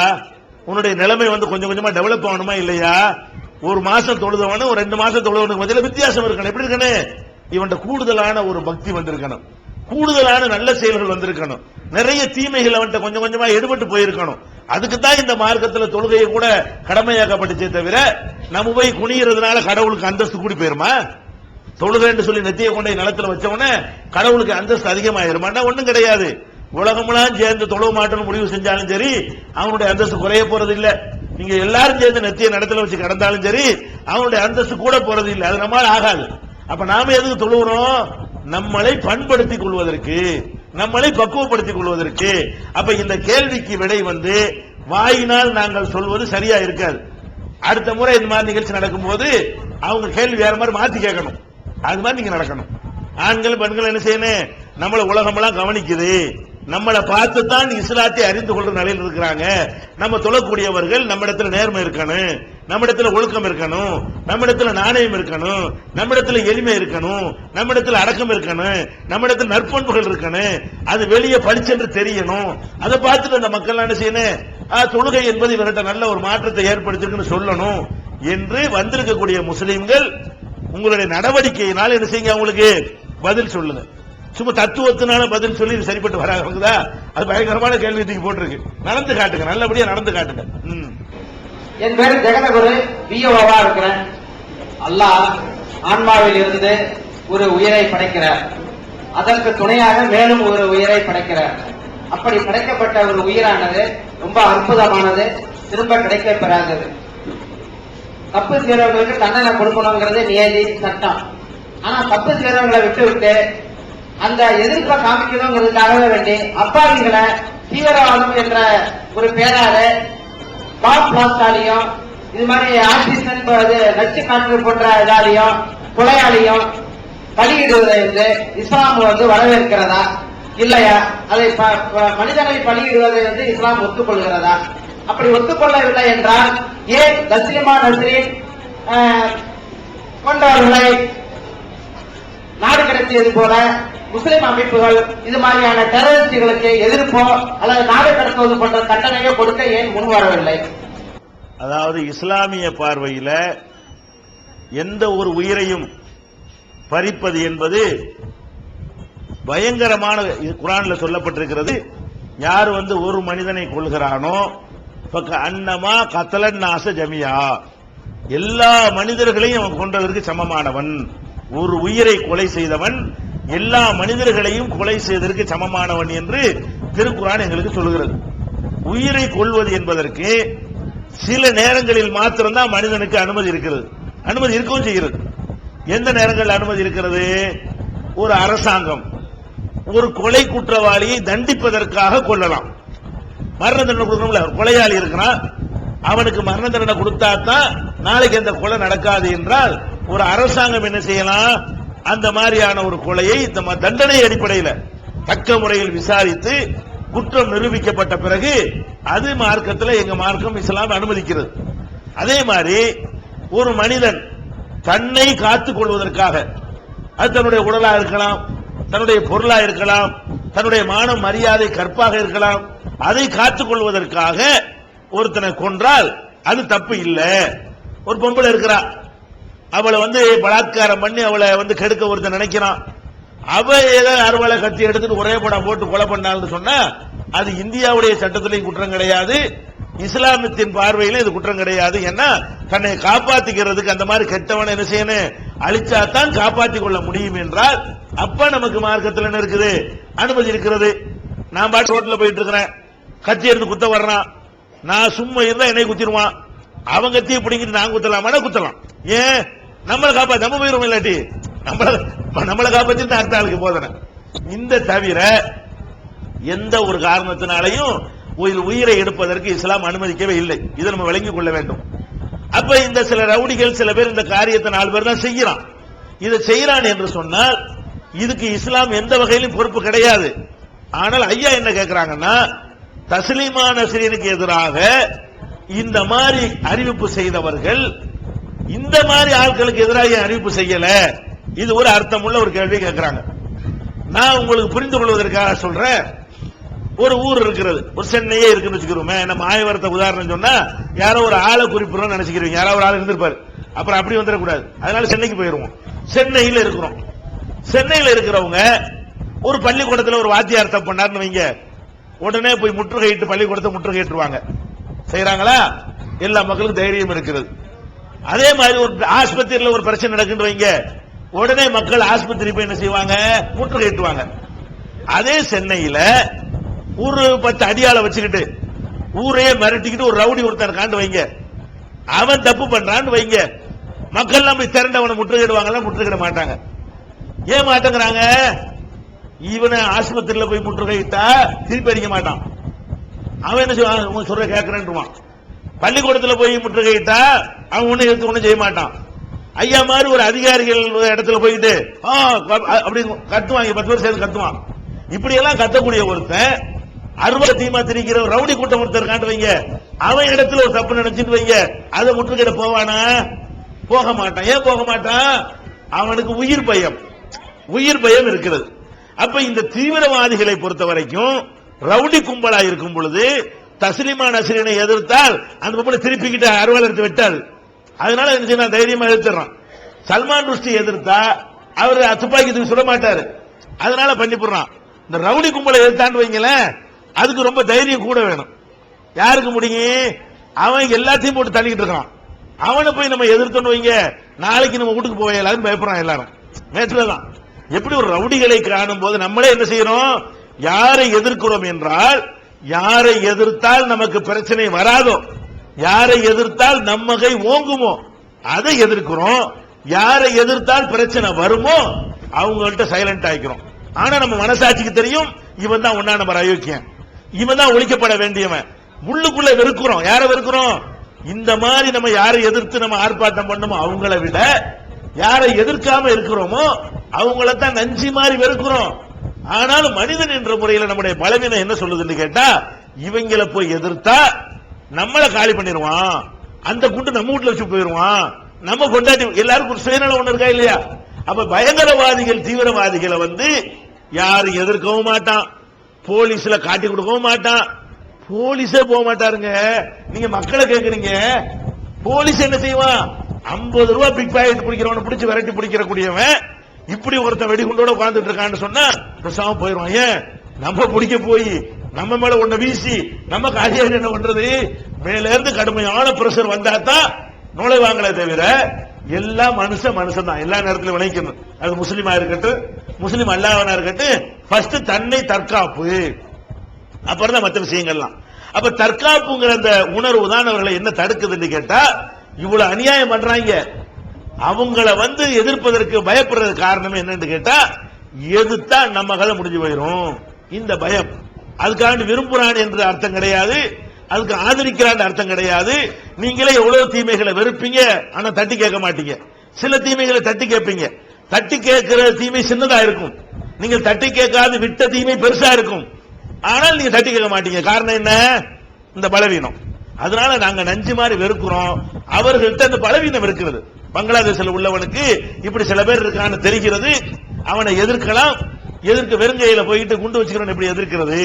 Speaker 2: உன்னுடைய நிலைமை வந்து கொஞ்சம் கொஞ்சமா டெவலப் ஆகணுமா இல்லையா? ஒரு மாசம் தொழுதவன ஒரு 2 மாசம் தொழுதவனுக்கு மத்தியில வித்தியாசம் இருக்கணும். எப்படி இருக்கணும்? இவன்ட கூடுதலான ஒரு பக்தி வந்திருக்கணும், கூடுதலான நல்ல செயல்கள் வந்திருக்கணும், நிறைய தீமைகள் அவன்கிட்ட கொஞ்சம் கொஞ்சமா எடுபட்டு போயிருக்கணும். அதுக்கு தான் இந்த மார்க்கத்தில் தொழுகையை கூட கடமையாக்கப்பட்டுச்சே தவிர நம்ம போய் குனிகிறதுனால கடவுளுக்கு அந்தஸ்து கூடி போயிருமா? தொழுகைன்னு சொல்லி நெத்தியை கொண்டை நிலத்துல வச்சவனே கடவுளுக்கு அந்தஸ்து அதிகமாயிருமான்னா ஒண்ணும் கிடையாது. உலகமெல்லாம் சேர்ந்து தொழுவ மாட்டோம்னு முடிவு செஞ்சாலும் சரி அவனுடைய அந்தஸ்து குறைய போறது இல்ல. நீங்க எல்லாரும் சேர்ந்து நெத்தியை நிலத்துல வச்சு கடந்தாலும் சரி அவனுடைய அந்தஸ்து கூட போறது இல்லை. அது நம்மால் ஆகாது. அப்ப நாம எதுக்கு தொழுகிறோம்? நம்மளை பண்படுத்திக் கொள்வதற்கு, நம்மளை பக்குவப்படுத்திக் கொள்வதற்கு. அப்ப இந்த கேள்விக்கு விடை வந்து வாயினால் நாங்கள் சொல்வது சரியா இருக்காது. அடுத்த முறை இந்த மாதிரி நிகழ்ச்சி நடக்கும் போது அவங்க கேள்வி வேற மாதிரி மாத்தி கேட்கணும். அது மாதிரி நீங்க நடக்கணும். ஆண்கள் பெண்கள் என்ன செய்யணும்? நம்மள உலகமெல்லாம் கவனிக்குது, நம்மளை பார்த்து தான் இஸ்லாத்தை அறிந்து கொள்ற நிலையில் இருக்கிறாங்க. நம்ம தொழக்கூடியவர்கள் நம்மிடத்துல நேர்மை இருக்கணும், நம்மிடத்துல ஒழுக்கம் இருக்கணும், நம்மிடத்துல நாணயம் இருக்கணும், நம்மிடத்துல எளிமை இருக்கணும், நம்மிடத்துல அடக்கம் இருக்கணும், நம்மிடத்துல நற்பண்புகள் இருக்கணும். அது வெளியே பளிச்சென்று தெரியணும். அதை பார்த்துட்டு அந்த மக்கள் என்ன செய்யணும்? தொழுகை என்பது இவர்கிட்ட நல்ல ஒரு மாற்றத்தை ஏற்படுத்திருக்குன்னு சொல்லணும் என்று வந்திருக்கக்கூடிய முஸ்லிம்கள் உங்களுடைய நடவடிக்கையினால் என்ன செய்யுங்க? அவங்களுக்கு பதில் சொல்லுங்க. சும்மா தத்துவத்தினால பதில் சொல்லி சரிப்பட்டு வராங்க. அது பயங்கரமான கேள்வி தூக்கி போட்டிருக்கு. நடந்து காட்டுங்க, நல்லபடியா நடந்து காட்டுங்க.
Speaker 5: என் பேரு ஜெகதகுரு, பிஓவா இருக்கிறேன். அல்லாஹ் ஆன்மாவில் இருந்து ஒரு உயிரை படைக்கிறார், அதற்கு துணையாக மேலும் ஒரு உயிரை படைக்கிறார். அப்படி படைக்கப்பட்ட ஒரு உயிரானது ரொம்ப அற்புதமானது, திரும்ப கிடைக்க பெறாதது. தப்பு செய்றவங்களுக்கு தண்டனை கொடுக்கணுங்கிறது நியதி, சட்டம். ஆனா தப்பு செய்றவங்களை விட்டு அந்த எதிர்ப்பை காமிக்கணுங்கிறதுக்காக வேண்டி அப்பாவிகளை தீவிரவாதம் என்ற ஒரு பேரால பாப் பிளாஸ்டாலையும் இது மாதிரி ஆர்டிசன் நச்சு காற்று போன்ற இதாலையும் கொலையாளியும் பலியிடுவதை வந்து இஸ்லாம் வந்து வரவேற்கிறதா இல்லையா? அதை மனிதனை பலியிடுவதை வந்து இஸ்லாம் ஒத்துக்கொள்கிறதா? அப்படி ஒத்துக்கொள்ளவில்லை என்றால் ஏன் தஸ்லிமா நஸ்ரீன் கொண்டவர்களை நாடு கடத்தியது போல முஸ்லிம் அமைப்புகள் இது மாதிரியான டெரரிஸ்டுகளுக்கு எதிர்ப்போ அல்லது நாடு கடத்துவது போன்ற தண்டனையோ கொடுக்க ஏன் முன் வரவில்லை?
Speaker 2: அதாவது இஸ்லாமிய பார்வையில எந்த ஒரு உயிரையும் பறிப்பது என்பது பயங்கரமான, குர்ஆன்ல சொல்லப்பட்டிருக்கிறது. யார் வந்து ஒரு மனிதனை கொள்கிறானோ அன்னமா கத்தலன் நாச ஜமியா, எல்லா மனிதர்களையும் அவன் கொன்றதற்கு சமமானவன். ஒரு உயிரை கொலை செய்தவன் எல்லா மனிதர்களையும் கொலை செய்வதற்கு சமமானவன் என்று திருக்குர்ஆன் எங்களுக்கு சொல்கிறது. உயிரை கொள்வது என்பதற்கு சில நேரங்களில் மாத்திரம்தான் மனிதனுக்கு அனுமதி இருக்கிறது, அனுமதி இருக்கவும் செய்கிறது. எந்த நேரங்கள் அனுமதி இருக்கிறது? ஒரு அரசாங்கம் ஒரு கொலை குற்றவாளியை தண்டிப்பதற்காக கொள்ளலாம். மரண தண்டனை கொடுக்கணும்ல, கொலையாளி இருக்கிறான், அவனுக்கு மரண தண்டனை கொடுத்தா தான் நாளைக்கு அந்த கொலை நடக்காது என்றால் ஒரு அரசாங்கம் என்ன செய்யலாம்? அந்த மாதிரியான ஒரு கொலையை தண்டனை அடிப்படையில் தக்க முறையில் விசாரித்து குற்றம் நிரூபிக்கப்பட்ட பிறகு அது மார்க்கத்தில் எங்க மார்க்கம் இஸ்லாம் அனுமதிக்கிறது. அதே மாதிரி ஒரு மனிதன் தன்னை காத்துக் கொள்வதற்காக, அது தன்னுடைய உடலா இருக்கலாம், தன்னுடைய பொருளா இருக்கலாம், தன்னுடைய மான மரியாதை கற்பாக இருக்கலாம், அதை காத்துக் கொள்வதற்காக ஒருத்தனை கொன்றால் அது தப்பு இல்லை. ஒரு பொம்பளை இருக்கிறா, அவளை வந்து பலாத்காரம் பண்ணி அவளை வந்து கெடுக்க ஒருத்தன் நினைக்கிறான், அவ ஏதாவது அறுவலை கத்தி எடுத்துட்டு ஒரே படம் போட்டு கொலை பண்ணான்னு சொன்னா அது இந்தியாவுடைய சட்டத்திலையும் குற்றம் கிடையாது, இஸ்லாமத்தின் பார்வையில இது குற்றம் கிடையாது. ஏன்னா தன்னை காப்பாத்திக்கிறதுக்கு அந்த மாதிரி கெட்டவனை என்ன செய்யணும்? அழிச்சாத்தான் காப்பாற்றிக் கொள்ள முடியும் என்றால் அப்ப நமக்கு மார்க்கத்தில் என்ன இருக்குது? அனுமதி இருக்கிறது. நான் பாட்டு ரோட்ல போயிட்டு இருக்கிறேன், கத்தி எடுத்து குத்த வர்றான், நான் சும்மா இருந்தா என்னை குத்திடுவான், அவங்க கத்தியை பிடிங்கிட்டு நான் குத்தலாமா? குத்தலாம். ஏன்? நம்மளை காப்பாத்தி நம்ம போயிரும், இல்லாட்டி நம்மளை காப்பாத்தி அடுத்த ஆளுக்கு போதனை. இந்த தவிர எந்த ஒரு காரணத்தினாலையும் உயிரை எடுப்பதற்கு இஸ்லாம் அனுமதிக்கவே இல்லை. இதை நம்ம விளங்கிக் கொள்ள வேண்டும். அப்ப இந்த சில ரவுடிகள் சில பேர் இந்த காரியத்தை 4 பேர் தான் செய்யறான். இதை செய்யறான் என்று சொன்னால் இதுக்கு இஸ்லாம் எந்த வகையிலும் பொறுப்பு கிடையாது. ஆனால் ஐயா என்ன கேட்கிறாங்கன்னா, தஸ்லீமா நஸ்ரீனுக்கு எதிராக இந்த மாதிரி அறிவிப்பு செய்தவர்கள் இந்த மாதிரி ஆட்களுக்கு எதிராக அறிவிப்பு செய்யல, இது ஒரு அர்த்தமுள்ள ஒரு கேள்வி கேட்கிறாங்க. நான் உங்களுக்கு புரிந்து கொள்வதற்காக சொல்றேன். ஒரு ஊர் இருக்கிறது, ஒரு சென்னையே இருக்குன்னு வச்சுக்கிறோமே. நம்ம ஆயவரத்தை உதாரணம் சொன்னா யாரோ ஒரு ஆளை குறிப்பிடணும்னு நினைச்சுக்கிறீங்க, யாரோ ஒரு ஆள் இருந்திருப்பாரு, அப்புறம் அப்படி வந்துடக்கூடாது. அதனால சென்னைக்கு போயிருவோம். சென்னையில இருக்கிறோம். சென்னையில இருக்கிறவங்க ஒரு பள்ளிக்கூடத்தில் ஒரு வாத்தியார் தப்பு பண்ணாருன்னு வைங்க, உடனே போய் முற்றுகையிட்டு பள்ளிக்கூடத்தை முற்றுகையிட்டுருவாங்க. செய்யறாங்களா? எல்லா மக்களுக்கும் தைரியம் இருக்கிறது. அதே மாதிரி ஒரு ஆஸ்பத்திரியில் ஒரு பிரச்சனை நடக்குன்னு வைங்க, உடனே மக்கள் ஆஸ்பத்திரி போய் என்ன செய்வாங்க? முற்றுகையிட்டுவாங்க. அதே சென்னையில ஒரு 10 அடியாளை வச்சுக்கிட்டு ஊரையே மிரட்டிக்கிட்டு ஒரு ரவுடி ஒருத்தர் காண்டு வைங்க, அவன் தப்பு பண்றான்னு வைங்க, மக்கள் எல்லாம் போய் திரண்டவனை முற்றுகையிடுவாங்க? முற்றுகையிட மாட்டாங்க. ஏன் மாட்டேங்கிறாங்க? இவனை ஆஸ்பத்திரியில போய் முற்றுகையிட்டா திருப்பி அடிக்க மாட்டான். அவன் என்ன செய்வான்? சொல்ற கேட்கிறேன்றான். பள்ளிக்கூடத்தில் போய் முற்றுகையிட்டா அவன் ஒண்ணு எடுத்து ஒண்ணும் செய்ய மாட்டான். ஐயா மாதிரி ஒரு அதிகாரிகள் இடத்துல போயிட்டு அப்படி கத்துவாங்க, 10 பேர் சேர்ந்து கத்துவான். இப்படி எல்லாம் கத்தக்கூடிய ஒருத்தன் அறுபது தீமா திரிக்கிற ரவுடி கூட்டம் ஒருத்தர் காட்டு வைங்க, அவன் இடத்துல ஒரு தப்பு நினைச்சிட்டு வைங்க, அதை முற்றுகையிட போவானா? போக மாட்டான். ஏன் போக மாட்டான்? அவனுக்கு உயிர் பயம், உயிர் பயம் இருக்கிறது. அப்ப இந்த தீவிரவாதிகளை பொறுத்த வரைக்கும் ரவுடி கும்பலா இருக்கும் பொழுது தஸ்லிமா நஸ்ரீனை எதிர்த்தால் அந்த பொம்பளை திருப்பிக்கிட்ட அறுவாள் எடுத்து விட்டாரு. அதனால என்ன செய்ய தைரியமா எதிர்த்துறான். சல்மான் ருஷ்டி எதிர்த்தா அவர் துப்பாக்கி தூக்கி சுட மாட்டாரு, அதனால பண்ணி போடுறான். இந்த ரவுடி கும்பலை எதிர்த்தாண்டு வைங்களேன், அதுக்கு ரொம்ப தைரியம் கூட வேணும். யாருக்கு முடியும்? அவன் எல்லாத்தையும் போட்டு தள்ளிக்கிட்டு இருக்கான். அவனை போய் நம்ம எதிர்த்தோன்னு வைங்க, நாளைக்கு நம்ம வீட்டுக்கு போயலான்னு பயப்படுறான் எல்லாரும். மேட்லதான் எப்படி ஒரு ரவுடிகளை காணும் போது நம்மளே என்ன செய்யறோம்? யாரை எதிர்க்கிறோம் என்றால், யாரை எதிர்த்தால் நமக்கு பிரச்சனை வராதோ, யாரை எதிர்த்தால் நம்மகை ஓங்குமோ அதை எதிர்க்கிறோம். யாரை எதிர்த்தால் பிரச்சனை வருமோ அவங்கள்ட்ட சைலண்ட் ஆயிக்கிறோம். ஆனா நம்ம மனசாட்சிக்கு தெரியும் இவன் தான் 1ஆம் நம்பர் அயோக்கியன், இவன் தான் ஒழிக்கப்பட வேண்டியவன். உள்ளுக்குள்ள வெறுக்கிறோம். யாரை வெறுக்கிறோம்? இந்த மாதிரி நம்ம யாரை எதிர்த்து நம்ம ஆர்ப்பாட்டம் பண்ணமோ அவங்கள விட யாரை எதிர்க்காம இருக்கிறோமோ அவங்கள தான் நஞ்சி மாதிரி வெறுக்கிறோம். ஆனாலும் மனிதன் என்ற முறையில் நம்முடைய பலவீனம் என்ன சொல்லுதுன்னு கேட்டா, இவங்களை போய் எதிர்த்தா நம்மளை காலி பண்ணிடுவான், அந்த குண்டு நம்ம வீட்டுல வச்சு போயிருவான், நம்ம கொண்டாடி எல்லாருக்கும் ஒரு சுயநலம் ஒண்ணு இருக்கா இல்லையா? அப்ப பயங்கரவாதிகள் தீவிரவாதிகளை யாரு எதிர்க்கவும் மாட்டான், போலீஸ்ல காட்டி கொடுக்கவும் மாட்டான், போலீஸே போக மாட்டாருங்க. நீங்க மக்களை கேட்கறீங்க, போலீஸ் என்ன செய்வான்? 50 ரூபாய் பிக் பாக்கெட் பிடிக்கிறவனை பிடிச்சு விரட்டி பிடிக்கிற கூடியவன் இப்படி ஒருத்தன் வெடிகுண்டோட உட்கார்ந்துட்டு இருக்கான்னு சொன்னா பேசாம போயிருவான். ஏன்? நம்ம பிடிக்க போய் நம்ம மேல ஒண்ணு வீசி நம்ம காரியம் என்ன பண்றது? மேல இருந்து கடுமையான பிரஷர் வந்தா தான் நுழைவாங்களே தவிர எல்லா மனுஷன் தான் எல்லா நேரத்திலும் விளைக்கணும். அது முஸ்லீமா இருக்கட்டும் முஸ்லீம் அல்லாதவனா இருக்கட்டும், ஃபர்ஸ்ட் தன்னை தற்காப்பு, அப்புறம் தான் மற்ற விஷயங்கள்லாம். அப்ப தற்காப்புங்கிற அந்த உணர்வு தான் அவர்களை என்ன தடுக்குதுன்னு கேட்டா, இவ்வளவு அநியாயம் பண்றாங்க, அவங்கள எதிர்ப்பதற்கு பயப்படுறது காரணம் என்னன்னு கேட்டா, எதிர்த்தா நம்ம கதை முடிஞ்சு போயிரும் இந்த பயம். அதுக்காண்டி விரும்புறான் என்று அர்த்தம் கிடையாது, அதுக்கு ஆதரிக்கிறான் அர்த்தம் கிடையாது. நீங்களே எவ்வளவு தீமைகளை வெறுப்பீங்க, ஆனா தட்டி கேட்க மாட்டீங்க. சில தீமைகளை தட்டி கேட்பீங்க, தட்டி கேட்கிற தீமை சின்னதா இருக்கும், நீங்கள் தட்டி கேட்காது விட்ட தீமை பெருசா இருக்கும், ஆனால் நீங்க தட்டி கேட்க மாட்டீங்க. காரணம் என்ன? இந்த பலவீனம். அதனால நாங்க நஞ்சு மாதிரி வெறுக்கிறோம். அவர்கள்ட்ட அந்த பலவீனம் இருக்கிறது. பங்களாதேஷில் உள்ளவனுக்கு இப்படி சில பேர் இருக்கான்னு தெரிகிறது, அவனை எதிர்க்கலாம். எதிர்க்க வெறுங்கையில போயிட்டு குண்டு வச்சுக்கிறவன் எப்படி எதிர்க்கிறது?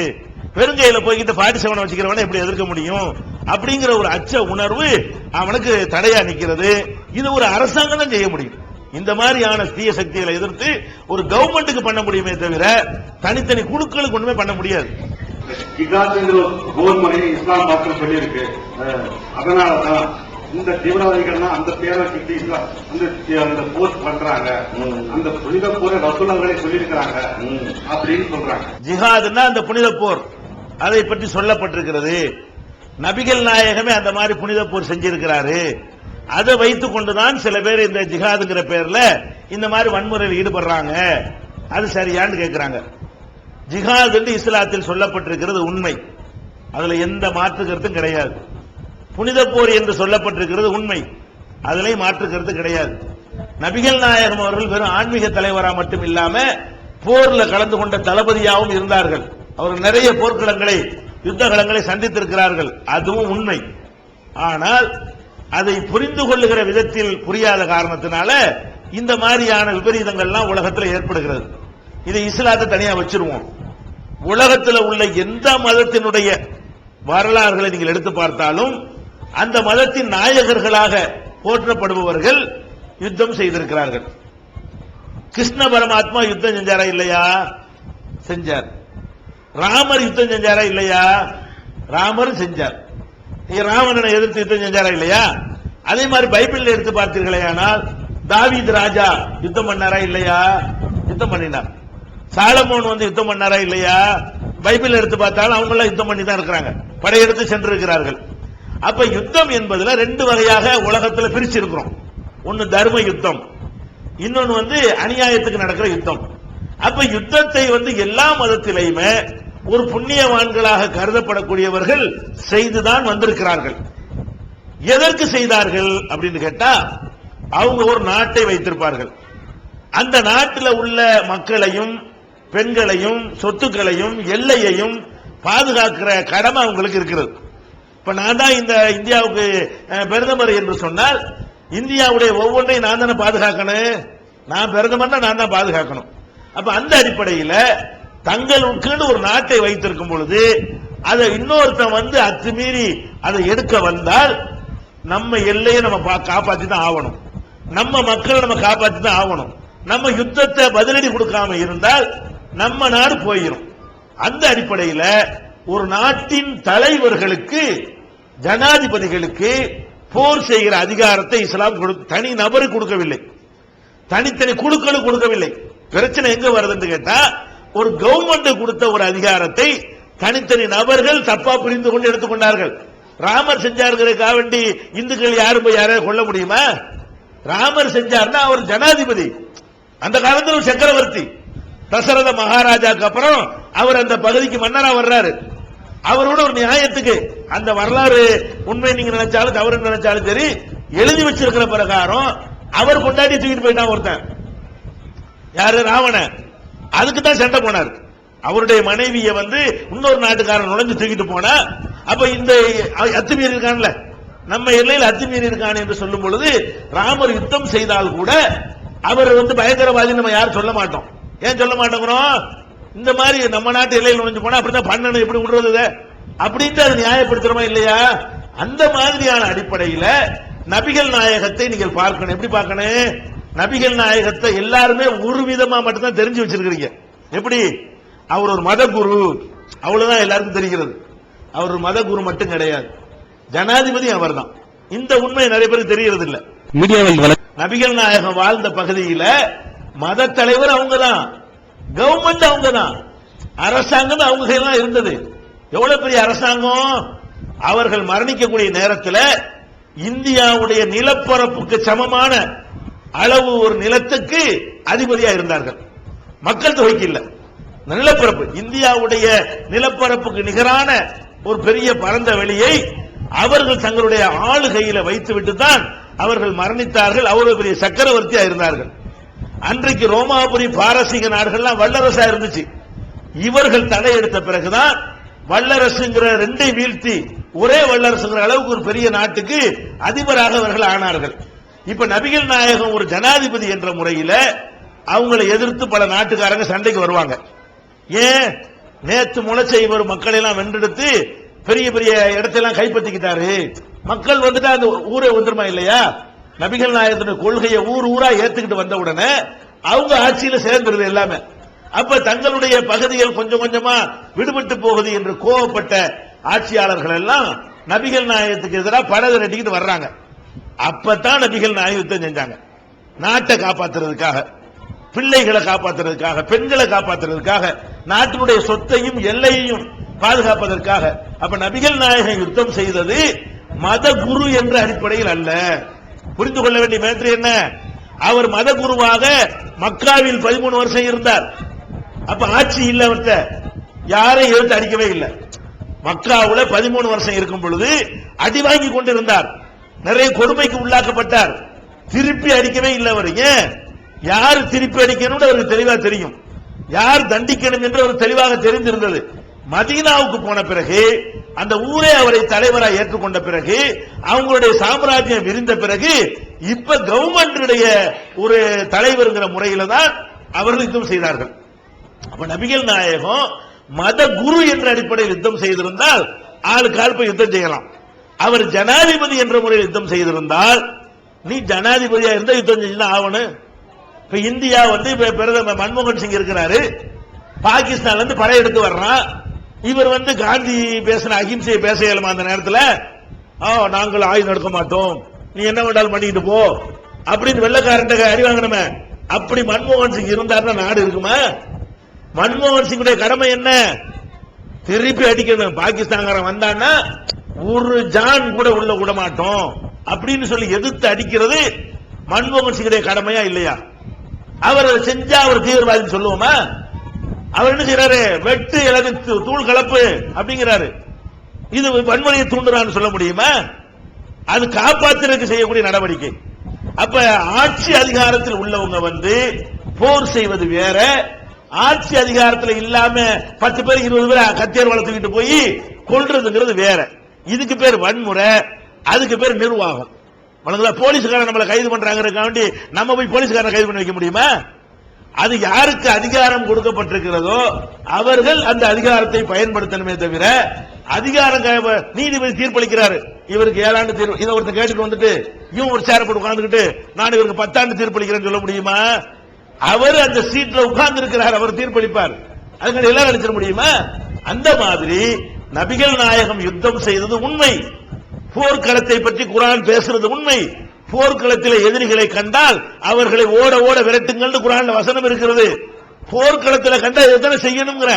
Speaker 2: வெறுங்கையில போய்கிட்டு 47 வச்சுக்கிறவனை எப்படி எதிர்க்க முடியும்? அப்படிங்கிற ஒரு அச்ச உணர்வு அவனுக்கு தடையா நிக்கிறது. இது ஒரு அரசாங்கம் தான் செய்ய முடியும். இந்த மாதிரியான தீய சக்திகளை எதிர்த்து ஒரு கவர்மெண்ட்டுக்கு பண்ண முடியுமே தவிர தனித்தனி குழுக்களுக்கு ஒண்ணுமே பண்ண முடியாது.
Speaker 6: இஸ்லாம் மாற்றம் சொல்லியிருக்கு. அதனாலதான் இந்த தீவிரவாதிகள் அந்த பேரை சுற்றி அந்த போஸ்ட் பண்றாங்க, அந்த புனித போரை ரசூலுல்லாஹி சொல்லியிருக்கிறாங்க அப்படின்னு சொல்றாங்க.
Speaker 2: ஜிஹாத்னா அந்த புனித போர், அதை பற்றி சொல்லப்பட்டிருக்கிறது. நபிகள் நாயகமே அந்த மாதிரி புனித போர் செஞ்சிருக்கிறாரு. அதை வைத்துக் கொண்டுதான் சில பேர் இந்த ஜிஹாதுங்கிற பேர்ல இந்த மாதிரி வன்முறையில் ஈடுபடுறாங்க. அது சரியான்னு கேட்கிறாங்க. ஜிஹாத் என்று இஸ்லாத்தில் சொல்லப்பட்டிருக்கிறது உண்மை, அதுல எந்த மாற்று கருத்தும் கிடையாது. புனித போர் என்று சொல்லப்பட்டிருக்கிறது உண்மை, அதிலே மாற்று கருத்து கிடையாது. நபிகள் நாயகம் அவர்கள் வெறும் ஆன்மீக தலைவரா மட்டும் இல்லாம போர்ல கலந்து கொண்ட தளபதியாகவும் இருந்தார்கள். அவர்கள் நிறைய போர்க்களங்களை யுத்த களங்களை சந்தித்திருக்கிறார்கள், அதுவும் உண்மை. ஆனால் அதை புரிந்து கொள்ளுகிற விதத்தில் புரியாத காரணத்தினால இந்த மாதிரியான விபரீதங்கள்லாம் உலகத்தில் ஏற்படுகிறது. இதை இஸ்லாத்தை தனியா வச்சிருவோம். உலகத்தில் உள்ள எந்த மதத்தினுடைய வரலாறுகளை நீங்கள் எடுத்து பார்த்தாலும் அந்த மதத்தின் நாயகர்களாக போற்றப்படுபவர்கள் யுத்தம் செய்திருக்கிறார்கள். கிருஷ்ண பரமாத்மா யுத்தம் செஞ்சாரா இல்லையா? செஞ்சார். ராமர் யுத்தம் செஞ்சாரா இல்லையா? ராமர் செஞ்சார். ராவணனை எதிர்த்து யுத்தம் செஞ்சாரா இல்லையா? அதே மாதிரி பைபிள் எடுத்து பார்த்தீர்களே ஆனால் தாவீது ராஜா யுத்தம் பண்ணாரா இல்லையா? யுத்தம் பண்ணினார். சாலமோன் வந்து யுத்தம் பண்ணாரா இல்லையா? பைபிள் எடுத்து பார்த்தாலும் அவங்க எல்லாம் யுத்தம் பண்ணி தான் இருக்கிறாங்க, படையெடுத்து சென்றிருக்கிறார்கள். அப்ப யுத்தம் என்பதுல ரெண்டு வகையாக உலகத்தில் பிரிச்சிருக்கிறோம். ஒன்னு தர்ம யுத்தம், இன்னொன்னு வந்து அநியாயத்துக்கு நடக்கிற யுத்தம். அப்ப யுத்தத்தை வந்து எல்லா மதத்திலையுமே ஒரு புண்ணியவான்களாக கருதப்படக்கூடியவர்கள் செய்துதான் வந்திருக்கிறார்கள். எதற்கு செய்தார்கள் அப்படின்னு கேட்டா, அவங்க ஒரு நாட்டை வைத்திருப்பார்கள். அந்த நாட்டில் உள்ள மக்களையும் பெண்களையும் சொத்துக்களையும் எல்லையையும் பாதுகாக்கிற கடமை அவங்களுக்கு இருக்கிறது. இப்ப நான் தான் இந்த இந்தியாவுக்கு பிரதமர் என்று சொன்னால் இந்தியாவுடைய ஒவ்வொன்றையும் நான் தானே பாதுகாக்கணும். நான் பிரதமர்னா நான் தான் பாதுகாக்கணும். அப்ப அந்த அடிப்படையில் தங்களுக்கு ஒரு நாட்டை வைத்திருக்கும் பொழுது அதை இன்னொருத்தன் வந்து அத்துமீறி அதை எடுக்க வந்தால் நம்ம எல்லையை நம்ம காப்பாற்றி தான் ஆகணும், நம்ம மக்களை நம்ம காப்பாற்றி தான் ஆகணும். நம்ம யுத்தத்தை பதிலடி கொடுக்காம இருந்தால் நம்ம நாடு போயிடும். அந்த அடிப்படையில் ஒரு நாட்டின் தலைவர்களுக்கு ஜனாதிபதிகளுக்கு போர் செய்கிற அதிகாரத்தை இஸ்லாம் தனி நபருக்கு கொடுக்கவில்லை, தனித்தனி குழுக்களுக்கு கொடுக்கவில்லை. பிரச்சனை எங்க வருதுன்னு கேட்டா, ஒரு கவர்மெண்ட் கொடுத்த ஒரு அதிகாரத்தை தனித்தனி நபர்கள் தப்பா புரிந்து கொண்டு எடுத்துக்கொண்டார்கள். ராமர் செஞ்சாருக்காக வேண்டி இந்துக்கள் யாரும் போய் யாரையும் கொள்ள முடியுமா? ராமர் செஞ்சார்னா அவர் ஜனாதிபதி, அந்த காலத்தில் ஒரு சக்கரவர்த்தி. தசரத மகாராஜாக்கு அப்புறம் அவர் அந்த பகுதிக்கு மன்னரா வர்றாரு. அவரோட ஒரு நியாயத்துக்கு அந்த வரலாறு உண்மை நீங்க நினைச்சாலும் தவறு நினைச்சாலும் சரி, எழுதி வச்சிருக்கிற பிரகாரம் அவர் கொண்டாடி தூக்கிட்டு போயிட்டான் ஒருத்தன். யாரு? ராவணன். அதுக்கு தான் சண்டை போனார். அவருடைய மனைவியை வந்து இன்னொரு நாட்டுக்காரன் நுழைஞ்சு தூக்கிட்டு போனா, அப்ப இந்த அத்துமீறி இருக்கான்ல, நம்ம எல்லையில் அத்துமீறி இருக்கான் என்று சொல்லும் பொழுது ராமர் யுத்தம் செய்தால் கூட அவர் வந்து பயங்கரவாதி நம்ம யாரும் சொல்ல மாட்டோம். ஏன் சொல்ல மாட்டோங்கிறோம்? இந்த மாதிரி நம்ம நாட்டு எல்லையில் நுழைஞ்சு போனா அப்படிதான் பண்ணணும், எப்படி விடுறது அப்படின்ட்டு அதை நியாயப்படுத்துறோமா இல்லையா? அந்த மாதிரியான அடிப்படையில் நபிகள் நாயகத்தை நீங்கள் பார்க்கணும். எப்படி பார்க்கணும்? நபிகள் நாயகத்தை எல்லாருமே ஒரு விதமா மட்டும்தான் தெரிஞ்சு வச்சிருக்கிறீங்க. எப்படி? அவர் ஒரு மத குரு, அவ்வளவுதான் எல்லாருக்கும் தெரிகிறது. அவர் ஒரு மத குரு மட்டும் கிடையாது, ஜனாதிபதி அவர் தான். இந்த உண்மை நிறைய பேருக்கு தெரியறது இல்ல. நபிகள் நாயகம் வாழ்ந்த பகுதியில் மத தலைவர் அவங்க தான், கவர்மெண்ட் அவங்க தான், அரசாங்கம் அவங்க கையில் இருந்தது. எவ்வளவு பெரிய அரசாங்கம்! அவர்கள் மரணிக்கக்கூடிய நேரத்தில் இந்தியாவுடைய நிலப்பரப்புக்கு சமமான அளவு ஒரு நிலத்துக்கு அதிபதியா இருந்தார்கள். மக்கள் தொகைக்கு இல்ல, நிலப்பரப்பு இந்தியாவுடைய நிலப்பரப்புக்கு நிகரான ஒரு பெரிய பரந்த வெளியை அவர்கள் தங்களுடைய ஆளுகையில வைத்துவிட்டு தான் அவர்கள் மரணித்தார்கள். அவ்வளவு பெரிய சக்கரவர்த்தியா இருந்தார்கள். அன்றைக்கு ரோமாபுரி பாரசீக நாடுகள்லாம் வல்லரசா இருந்துச்சு. இவர்கள் தடையெடுத்த பிறகுதான் வல்லரசுங்கிற ரெண்டை வீழ்த்தி ஒரே வல்லரசுங்கிற அளவுக்கு ஒரு பெரிய நாட்டுக்கு அதிபராக அவர்கள் ஆனார்கள். இப்ப நபிகள் நாயகம் ஒரு ஜனாதிபதி என்ற முறையில் அவங்களை எதிர்த்து பல நாட்டுக்காரங்க சண்டைக்கு வருவாங்க. ஏன்? நேத்து முளைச்ச இவர் மக்களை எல்லாம் வென்றெடுத்து பெரிய பெரிய இடத்தெல்லாம் கைப்பற்றிக்கிட்டாரு. மக்கள் வந்துட்டு அந்த ஊரை வந்துருமா இல்லையா? நபிகள் நாயகத்தின் கொள்கையை ஊர் ஊரா ஏத்துக்கிட்டு வந்த உடனே அவங்க ஆட்சியில சேர்ந்துருது எல்லாமே. அப்ப தங்களுடைய பகுதிகள் கொஞ்சம் கொஞ்சமா விடுபட்டு போகுது என்று கோவப்பட்ட ஆட்சியாளர்கள் எல்லாம் நபிகள் நாயகத்துக்கு எதிராக படகு நட்டிக்கிட்டு வர்றாங்க. அப்பதான் நபிகள் நாயகம் யுத்தம் செஞ்சாங்க. நாட்டை காப்பாற்றுறதுக்காக, பிள்ளைகளை காப்பாற்றுறதுக்காக, பெண்களை காப்பாற்றுறதுக்காக, நாட்டினுடைய சொத்தையும் எல்லையையும் பாதுகாப்பதற்காக. அப்ப நபிகள் நாயகம் யுத்தம் செய்தது மத குரு என்ற அடிப்படையில் அல்ல. புரிந்து கொள்ள வேண்டிய மேட்ரு என்ன? அவர் மத குருவாக மக்காவில் 13 வருஷம் இருந்தார். அப்ப ஆட்சி இல்ல, அவர்கிட்ட யாரையும் எடுத்து அடிக்கவே இல்லை. மக்காவுல 13 வருஷம் இருக்கும் பொழுது அடி வாங்கி கொண்டிருந்தார், நிறைய கொடுமைக்கு உள்ளாக்கப்பட்டார். திருப்பி அடிக்கவே இல்லை அவர். ஏன்? யார் திருப்பி அடிக்கணும் அவருக்கு தெளிவா தெரியும், யார் தண்டிக்கணும் என்று அவர் தெளிவாக தெரிந்திருந்தது. மதீனாவுக்கு போன பிறகு, அந்த ஊரே அவரை தலைவராக ஏற்றுக்கொண்ட பிறகு, அவங்களுடைய சாம்ராஜ்யம் விரிந்த பிறகு, இப்ப கவர்மெண்டுடைய ஒரு தலைவர்ங்கிற முறையில தான் அவர்கள் யுத்தம் செய்தார்கள். அப்ப நபிகள் நாயகம் மத குரு என்ற அடிப்படையில் யுத்தம் செய்திருந்தால் ஆளுக்கு ஆள் போய் யுத்தம் செய்யலாம். அவர் ஜனாதிபதி என்ற முறையில் யுத்தம் செய்திருந்தால் நீ ஜனாதிபதியா இருந்தா யுத்தம் செஞ்சுதான் ஆகணும். இப்ப இந்தியா இப்ப பிரதமர் மன்மோகன் சிங் இருக்கிறாரு, பாகிஸ்தான்ல இருந்து படையெடுத்து வர்றான். இவர் காந்தி பேசின அகிம்சையை பேச இயலுமா அந்த நேரத்தில்? நாங்கள் ஆயுதம் எடுக்க மாட்டோம், நீ என்ன வேண்டாலும் பண்ணிட்டு போ அப்படின்னு வெள்ளக்காரன் அடி வாங்கணுமே. அப்படி மன்மோகன் சிங் இருந்தாருன்னா நாடு இருக்குமா? மன்மோகன் சிங்குடைய கடமை என்ன? திருப்பி அடிக்கணும். பாகிஸ்தான்காரன் வந்தான்னா ஒரு ஜான் கூட உள்ள விட மாட்டோம் அப்படின்னு சொல்லி எதிர்த்து அடிக்கிறது மன்மோகன் சிங்குடைய கடமையா இல்லையா? அவர் செஞ்சா அவர் தீவிரவாதி சொல்லுவோமா? அவர் என்ன செய்யறாரு? வெட்டு இலகு தூள் கலப்பு அப்படிங்கிறாரு. இது வன்முறையை தூண்டுறான்னு சொல்ல முடியுமா? அது காப்பாற்றுறதுக்கு செய்யக்கூடிய நடவடிக்கை. அப்ப ஆட்சி அதிகாரத்தில் உள்ளவங்க போர் செய்வது வேற, ஆட்சி அதிகாரத்தில் இல்லாம 10 பேர் 20 பேர் கத்தியார் வளர்த்துக்கிட்டு போய் கொல்றதுங்கிறது வேற. இதுக்கு பேர் வன்முறை, அதுக்கு பேர் நிர்வாகம். போலீஸ்காரன் நம்மளை கைது பண்றாங்க, நம்ம போய் போலீஸ்காரனை கைது பண்ணி வைக்க முடியுமா? அது யாருக்கு அதிகாரம் கொடுக்கப்பட்டிருக்கிறதோ அவர்கள் அந்த அதிகாரத்தை பயன்படுத்தணுமே தவிர, அதிகாரம் நீதிபதி தீர்ப்பளிக்கிறாரு, இவருக்கு 7 ஆண்டு தீர்ப்பு, இதை ஒருத்தர் கேட்டுட்டு இவன் ஒரு சேர போட்டு உட்கார்ந்துக்கிட்டு நான் இவருக்கு 10 ஆண்டு தீர்ப்பளிக்கிறேன்னு சொல்ல முடியுமா? அவர் அந்த சீட்ல உட்கார்ந்து இருக்கிறார், அவர் தீர்ப்பளிப்பார். அதுக்கு எல்லாரும் அளிச்சிட முடியுமா? அந்த மாதிரி நபிகள் நாயகம் யுத்தம் செய்தது உண்மை, போர்க்களத்தை பற்றி குர்ஆன் பேசுறது உண்மை. போர்க்களத்தில் எதிரிகளை கண்டால் அவர்களை ஓட ஓட விரட்டுங்கள் குர்ஆன்ல வசனம் இருக்கிறது. போர்க்களத்தில் கண்டா எத்தனை செய்யணுங்கிற,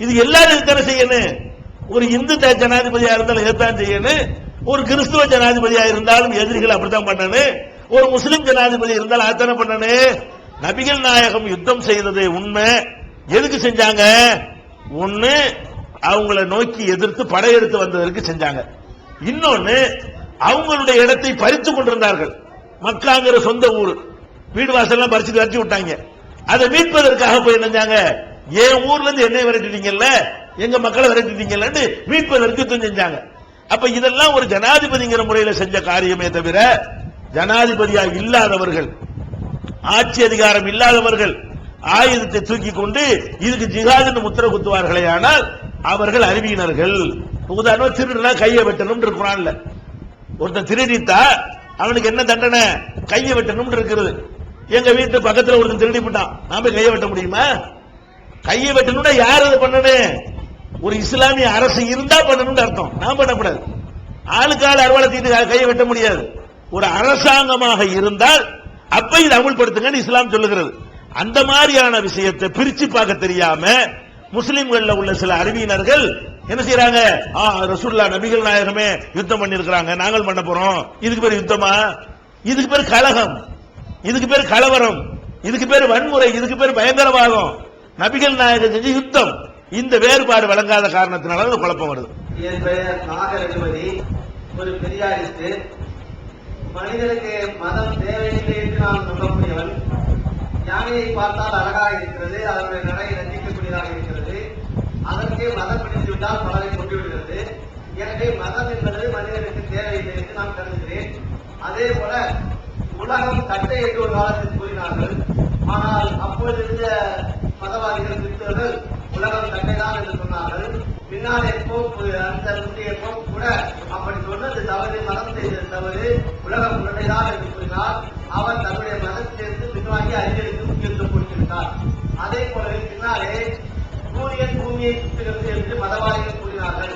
Speaker 2: இது எல்லாரும் எத்தனை செய்யணும். ஒரு இந்து ஜனாதிபதியா இருந்தாலும் எத்தான் செய்யணும், ஒரு கிறிஸ்துவ ஜனாதிபதியா இருந்தாலும் எதிரிகள் அப்படித்தான் பண்ணணும், ஒரு முஸ்லிம் ஜனாதிபதி இருந்தாலும் அத்தனை பண்ணணும். நபிகள் நாயகம் யுத்தம் செய்தது உண்மை. எதுக்கு செஞ்சாங்க? ஒன்னு அவங்கள நோக்கி எதிர்த்து படையெடுத்து வந்ததற்கு செஞ்சாங்க. இன்னொன்னு அவங்களுடைய இடத்தை பறித்து கொண்டிருந்தார்கள். மக்காங்கிற சொந்த ஊர், வீடு வாசல்லாம் பறிச்சு வச்சு விட்டாங்க. அதை மீட்பதற்காக போய் நினைஞ்சாங்க, என் ஊர்ல இருந்து என்னை விரட்டிட்டீங்கல்ல, எங்க மக்களை விரட்டிட்டீங்கல்ல மீட்பதற்கு யுத்தம் செஞ்சாங்க. அப்ப இதெல்லாம் ஒரு ஜனாதிபதிங்கிற முறையில் செஞ்ச காரியமே தவிர, ஜனாதிபதியா இல்லாதவர்கள், ஆட்சி அதிகாரம் இல்லாதவர்கள் ஆயுதத்தை தூக்கி கொண்டு இதுக்கு ஜிஹாத் முத்திர குத்துவார்களே ஆனால் அவர்கள் அறிவியினர்கள். உதாரணம், திருடுனா கையை வெட்டணும் குர்ஆன்ல. ஒருத்தன் திருடித்தா அவனுக்கு என்ன தண்டனை? கையை வெட்டணும் இருக்கிறது. எங்க வீட்டு பக்கத்தில் ஒருத்தன் திருடி போட்டான், நாம கையை வெட்ட முடியுமா? கையை வெட்டணும்னா யார் அதை பண்ணணும்? ஒரு இஸ்லாமிய அரசு இருந்தா பண்ணணும்னு அர்த்தம், நான் பண்ணக்கூடாது. ஆளுக்கு ஆள் அறுவாளத்திட்டு கையை வெட்ட முடியாது. ஒரு அரசாங்கமாக இருந்தால் அப்ப இது அமுல்படுத்துங்க இஸ்லாம் சொல்லுகிறது. அந்த மாதிரியான விஷயத்தை பிரிச்சு பார்க்க தெரியாம முஸ்லிம்கள்ல உள்ள சில அறிவியினர்கள் என்ன செய்யறாங்க? ரசூலுல்லாஹ் நபிகள் நாயகமே யுத்தம் பண்ணி இருக்கிறாங்க, நாங்கள் பண்ண போறோம். இதுக்கு பேர் யுத்தமா? இதுக்கு பேர் கலகம், இதுக்கு பேர் கலவரம், இதுக்கு பேர் வன்முறை, இதுக்கு பேர் பயங்கரவாதம். நபிகள் நாயகம் செஞ்ச யுத்தம். இந்த வேறுபாடு வழங்காத காரணத்தினால குழப்பம் வருது.
Speaker 5: என் பெயர் நாகரகுபதி, ஒரு பெரியாரிஸ்ட். மனிதனுக்கு மதம் தேவையில்லை என்று நான் நம்பக்கூடியவன். யானையை பார்த்தால் அழகாக இருக்கிறது, அதனுடைய நடை ரசிக்கக்கூடியதாக இருக்கிறது. அதற்கு மதம் பிடித்துவிட்டால் பலரை கொண்டு விடுகிறது. எனவே மதம் என்பது மனிதனுக்கு தேவையில்லை என்று நான் கருதுகிறேன். அதே போல உலகம் தட்டை என்று ஒரு காலத்தில் கூறினார்கள். ஆனால் அப்பொழுது இருந்த மதவாதிகள் கிறிஸ்தவர்கள் உலகம் தட்டைதான் என்று சொன்னார்கள். பின்னால் அந்த முந்தைய கூட அப்படி சொன்னது தவறு, மதம் செய்தது தவறு, உலகம் உருண்டைதான் என்று கூறினார். அவர் தன்னுடைய மதத்திலிருந்து பின்வாங்கி அறிவியலுக்கு முக்கியத்துவம் கொடுத்திருந்தார். அதே போலவே பின்னாலே சூரியன் பூமியை சுற்றுகிறது என்று மதவாதிகள் கூறினார்கள்.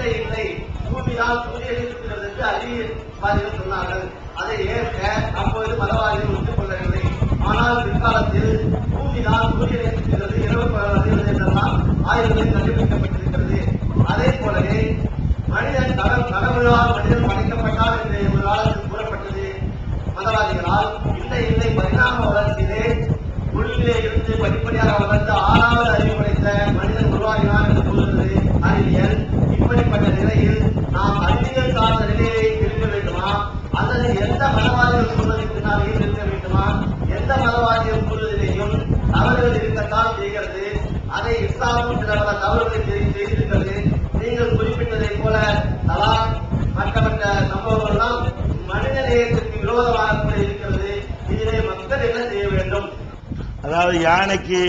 Speaker 5: இல்லை, பூமிதான் சூரியனை சுற்றுகிறது என்று அறிவியல்வாதிகள் சொன்னார்கள். அதை ஏற்க அப்போது மதவாதிகள் ஒத்துக்கொள்ளவில்லை. ஆனால் பிற்காலத்தில் பூமிதான் சூரியனை சுற்றுகிறது, இரவு வருகிறது என்றெல்லாம் ஆய்வுகளில் கண்டுபிடிக்கப்பட்டிருக்கிறது. அதே போலவே மனிதன் கடவுளால் மனிதன் படைக்கப்பட்டால் என்று ஒரு காலத்தில் கூறப்பட்டது மதவாதிகளால். இல்லை, பரிணாம வளர்ச்சியிலே உள்ளே இருந்து படிப்படியாக வளர்ந்து 6வது அறிவு படைத்த மனிதன் உருவாகினார் என்று கூறுகிறது அறிவியல். இப்படிப்பட்ட நிலையில் நாம் அறிவியல் சார்ந்த நிலையை இருக்க வேண்டுமா, அல்லது எந்த மதவாதிகள் சொல்வதற்கு பின்னாலேயும் இருக்க வேண்டுமா? எந்த மதவாதிகள் கூறுவதிலேயும் தவறுகள் இருக்கத்தான் செய்கிறது. அதை இஸ்லாமும் சில பல தவறுகளை செய்திருக்கிறது. நீங்கள் குறிப்பிட்டதை போல தலாக் மற்ற சம்பவங்கள்லாம் மனித நேயத்திற்கு விரோதமாக இருக்கிறது. இதிலே மக்கள் என்ன செய்ய வேண்டும்?
Speaker 2: அதாவது அதாவது யானைக்கு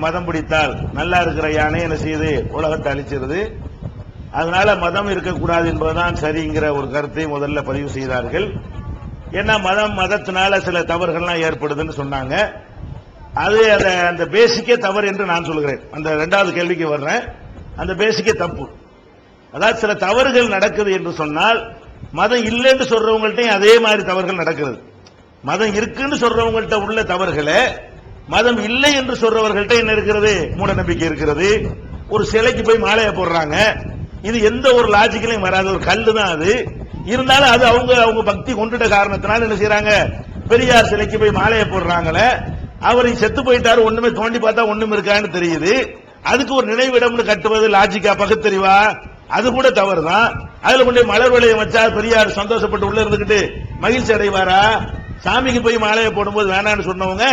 Speaker 2: மதம் பிடித்தால் நல்லா இருக்கிற யானை என்ன செய்யுது, உலகத்தை அழிச்சிருது. அதனால மதம் இருக்கக்கூடாது என்பதுதான் சரிங்கிற ஒரு கருத்தை முதல்ல பதிவு செய்தார்கள். ஏன்னா மதத்தினால சில தவறுகள்லாம் ஏற்படுதுன்னு சொன்னாங்க. அது அந்த பேசிக்கே தவறு என்று நான் சொல்கிறேன். அந்த இரண்டாவது கேள்விக்கு வர்றேன். அந்த பேசிக்கே தப்பு. அதாவது சில தவறுகள் நடக்குது என்று சொன்னால் மதம் இல்லைன்னு சொல்றவங்கள்ட்டையும் அதே மாதிரி தவறுகள் நடக்கிறது. மதம் இருக்குன்னு சொல்றவங்கள்ட்ட உள்ள தவறுகளை மதம் இல்லை என்று சொல்றவர்கள்ட்ட என்ன இருக்கிறது, மூட நம்பிக்கை இருக்கிறது. ஒரு சிலைக்கு போய் மாலையை போடுறாங்க. இது எந்த ஒரு லாஜிக்கலையும் வராது, ஒரு கல்லு தான் அது. இருந்தாலும் அது அவங்க பக்தி கொண்டுட்ட காரணத்தினால என்ன செய்யறாங்க, பெரியார் சிலைக்கு போய் மாலையை போடுறாங்களே, அவரை செத்து போயிட்டாரு, ஒண்ணுமே தோண்டி பார்த்தா ஒண்ணும் இருக்கான்னு தெரியுது. அதுக்கு ஒரு நினைவிடம்னு கட்டுவது லாஜிக்கா, பகுத்தறிவா? அது கூட தவறு தான். அதுல கொண்டு மலர் வளையம் வச்சா பெரியார் சந்தோஷப்பட்டு உள்ள இருந்துகிட்டு மகிழ்ச்சி அடைவாரா? சாமிக்கு போய் மாலையை போடும்போது வேணான்னு சொன்னவங்க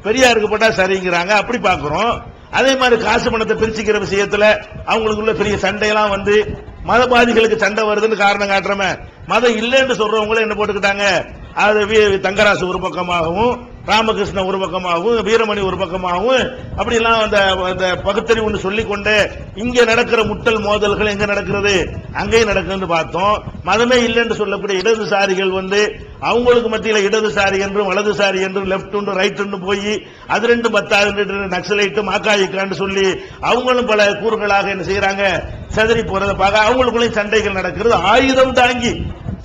Speaker 2: பெரியாருக்கு போட்டா சரிங்கிறாங்க. அப்படி பாக்குறோம். அதே மாதிரி காசு பணத்தை பிரிச்சுக்கிற விஷயத்துல அவங்களுக்குள்ள பெரிய சண்டையெல்லாம் மதவாதிகளுக்கு சண்டை வருதுன்னு காரணம் காட்டுறமே, மதம் இல்லைன்னு சொல்றவங்களும் என்ன போட்டுக்கிட்டாங்க, அது தங்கராசு ஒரு பக்கமாகவும், ராமகிருஷ்ணன் ஒரு பக்கமாகவும், வீரமணி ஒரு பக்கமாகவும், அப்படிலாம் அந்த பகுத்தறிவுன்னு சொல்லிக்கொண்டு இங்க நடக்கிற முட்டல் மோதல்கள் எங்க நடக்கிறது, அங்கேயும் நடக்குதுன்னு பார்த்தோம். மதமே இல்லைன்னு சொல்லக்கூடிய இடதுசாரிகள் அவங்களுக்கு மத்தியில் இடதுசாரி என்றும் வலதுசாரி என்றும் லெப்ட் ரைட் போய் அது ரெண்டு பத்தாவது நக்சலைட்டு மாக்காயிக்கான்னு சொல்லி அவங்களும் பல கூறுகளாக என்ன செய்யறாங்க, சதறி போறதை பார்க்க அவங்களுக்குள்ளேயும் சண்டைகள் நடக்கிறது. ஆயுதம் தாங்கி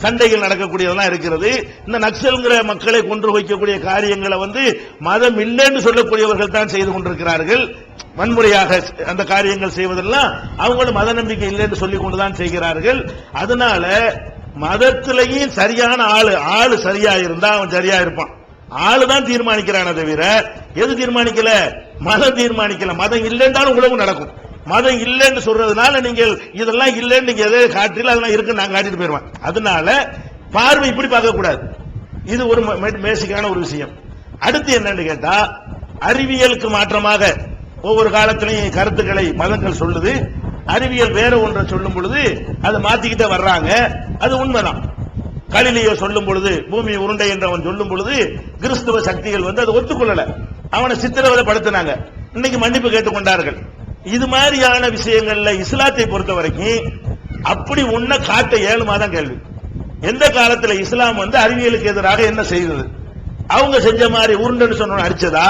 Speaker 2: சண்டைகள் நடக்கக்கூடியதெல்லாம் இருக்கிறது. இந்த நக்சல்ங்கிற மக்களை கொன்று வைக்கக்கூடிய காரியங்களை மதம் இல்லைன்னு சொல்லக்கூடியவர்கள் தான் செய்து கொண்டிருக்கிறார்கள். வன்முறையாக அந்த காரியங்கள் செய்வதெல்லாம் அவங்களும் மத நம்பிக்கை இல்லைன்னு சொல்லிக் கொண்டுதான் செய்கிறார்கள். அதனால மதத்திலேயும் சரியான ஆளு சரியா இருந்தா அவன் சரியா இருப்பான். ஆளுதான் தீர்மானிக்கிறான தவிர எது தீர்மானிக்கல, மதம் தீர்மானிக்கல. மதம் இல்லைன்றாலும் உலகம் நடக்கும். மதம் இல்லைன்னு சொல்றதுனால நீங்கள் இதெல்லாம் இல்லைன்னு நீங்க எதை காட்டில அதெல்லாம் இருக்கு நான் காட்டிட்டு போயிருவேன். அதனால பார்வை இப்படி பார்க்க கூடாது. இது ஒரு பேசிக்கான ஒரு விஷயம். அடுத்து என்னன்னு கேட்டா, அறிவியலுக்கு மாற்றமாக ஒவ்வொரு காலத்திலையும் கருத்துக்களை மதங்கள் சொல்லுது. அறிவியல் வேற ஒன்றை சொல்லும் பொழுது அதை மாத்திக்கிட்டே வர்றாங்க. அது உண்மைதான். கலிலியோ சொல்லும் பொழுது பூமி உருண்டை என்று அவன் சொல்லும் பொழுது கிறிஸ்துவ சக்திகள் அதை ஒத்துக்கொள்ளல, அவனை சித்திரவதைப்படுத்தினாங்க. இன்னைக்கு மன்னிப்பு கேட்டுக்கொண்டார்கள். இது மாதிரியான விஷயங்கள்ல இஸ்லாத்தை பொறுத்த வரைக்கும் அப்படி ஒன்ன காட்ட ஏழுமாதான் கேள்வி. எந்த காலத்துல இஸ்லாம் அறிவியலுக்கு எதிராக என்ன செய்தது? அவங்க செஞ்ச மாதிரி உருண்டன்னு சொன்னவன் அடிச்சதா,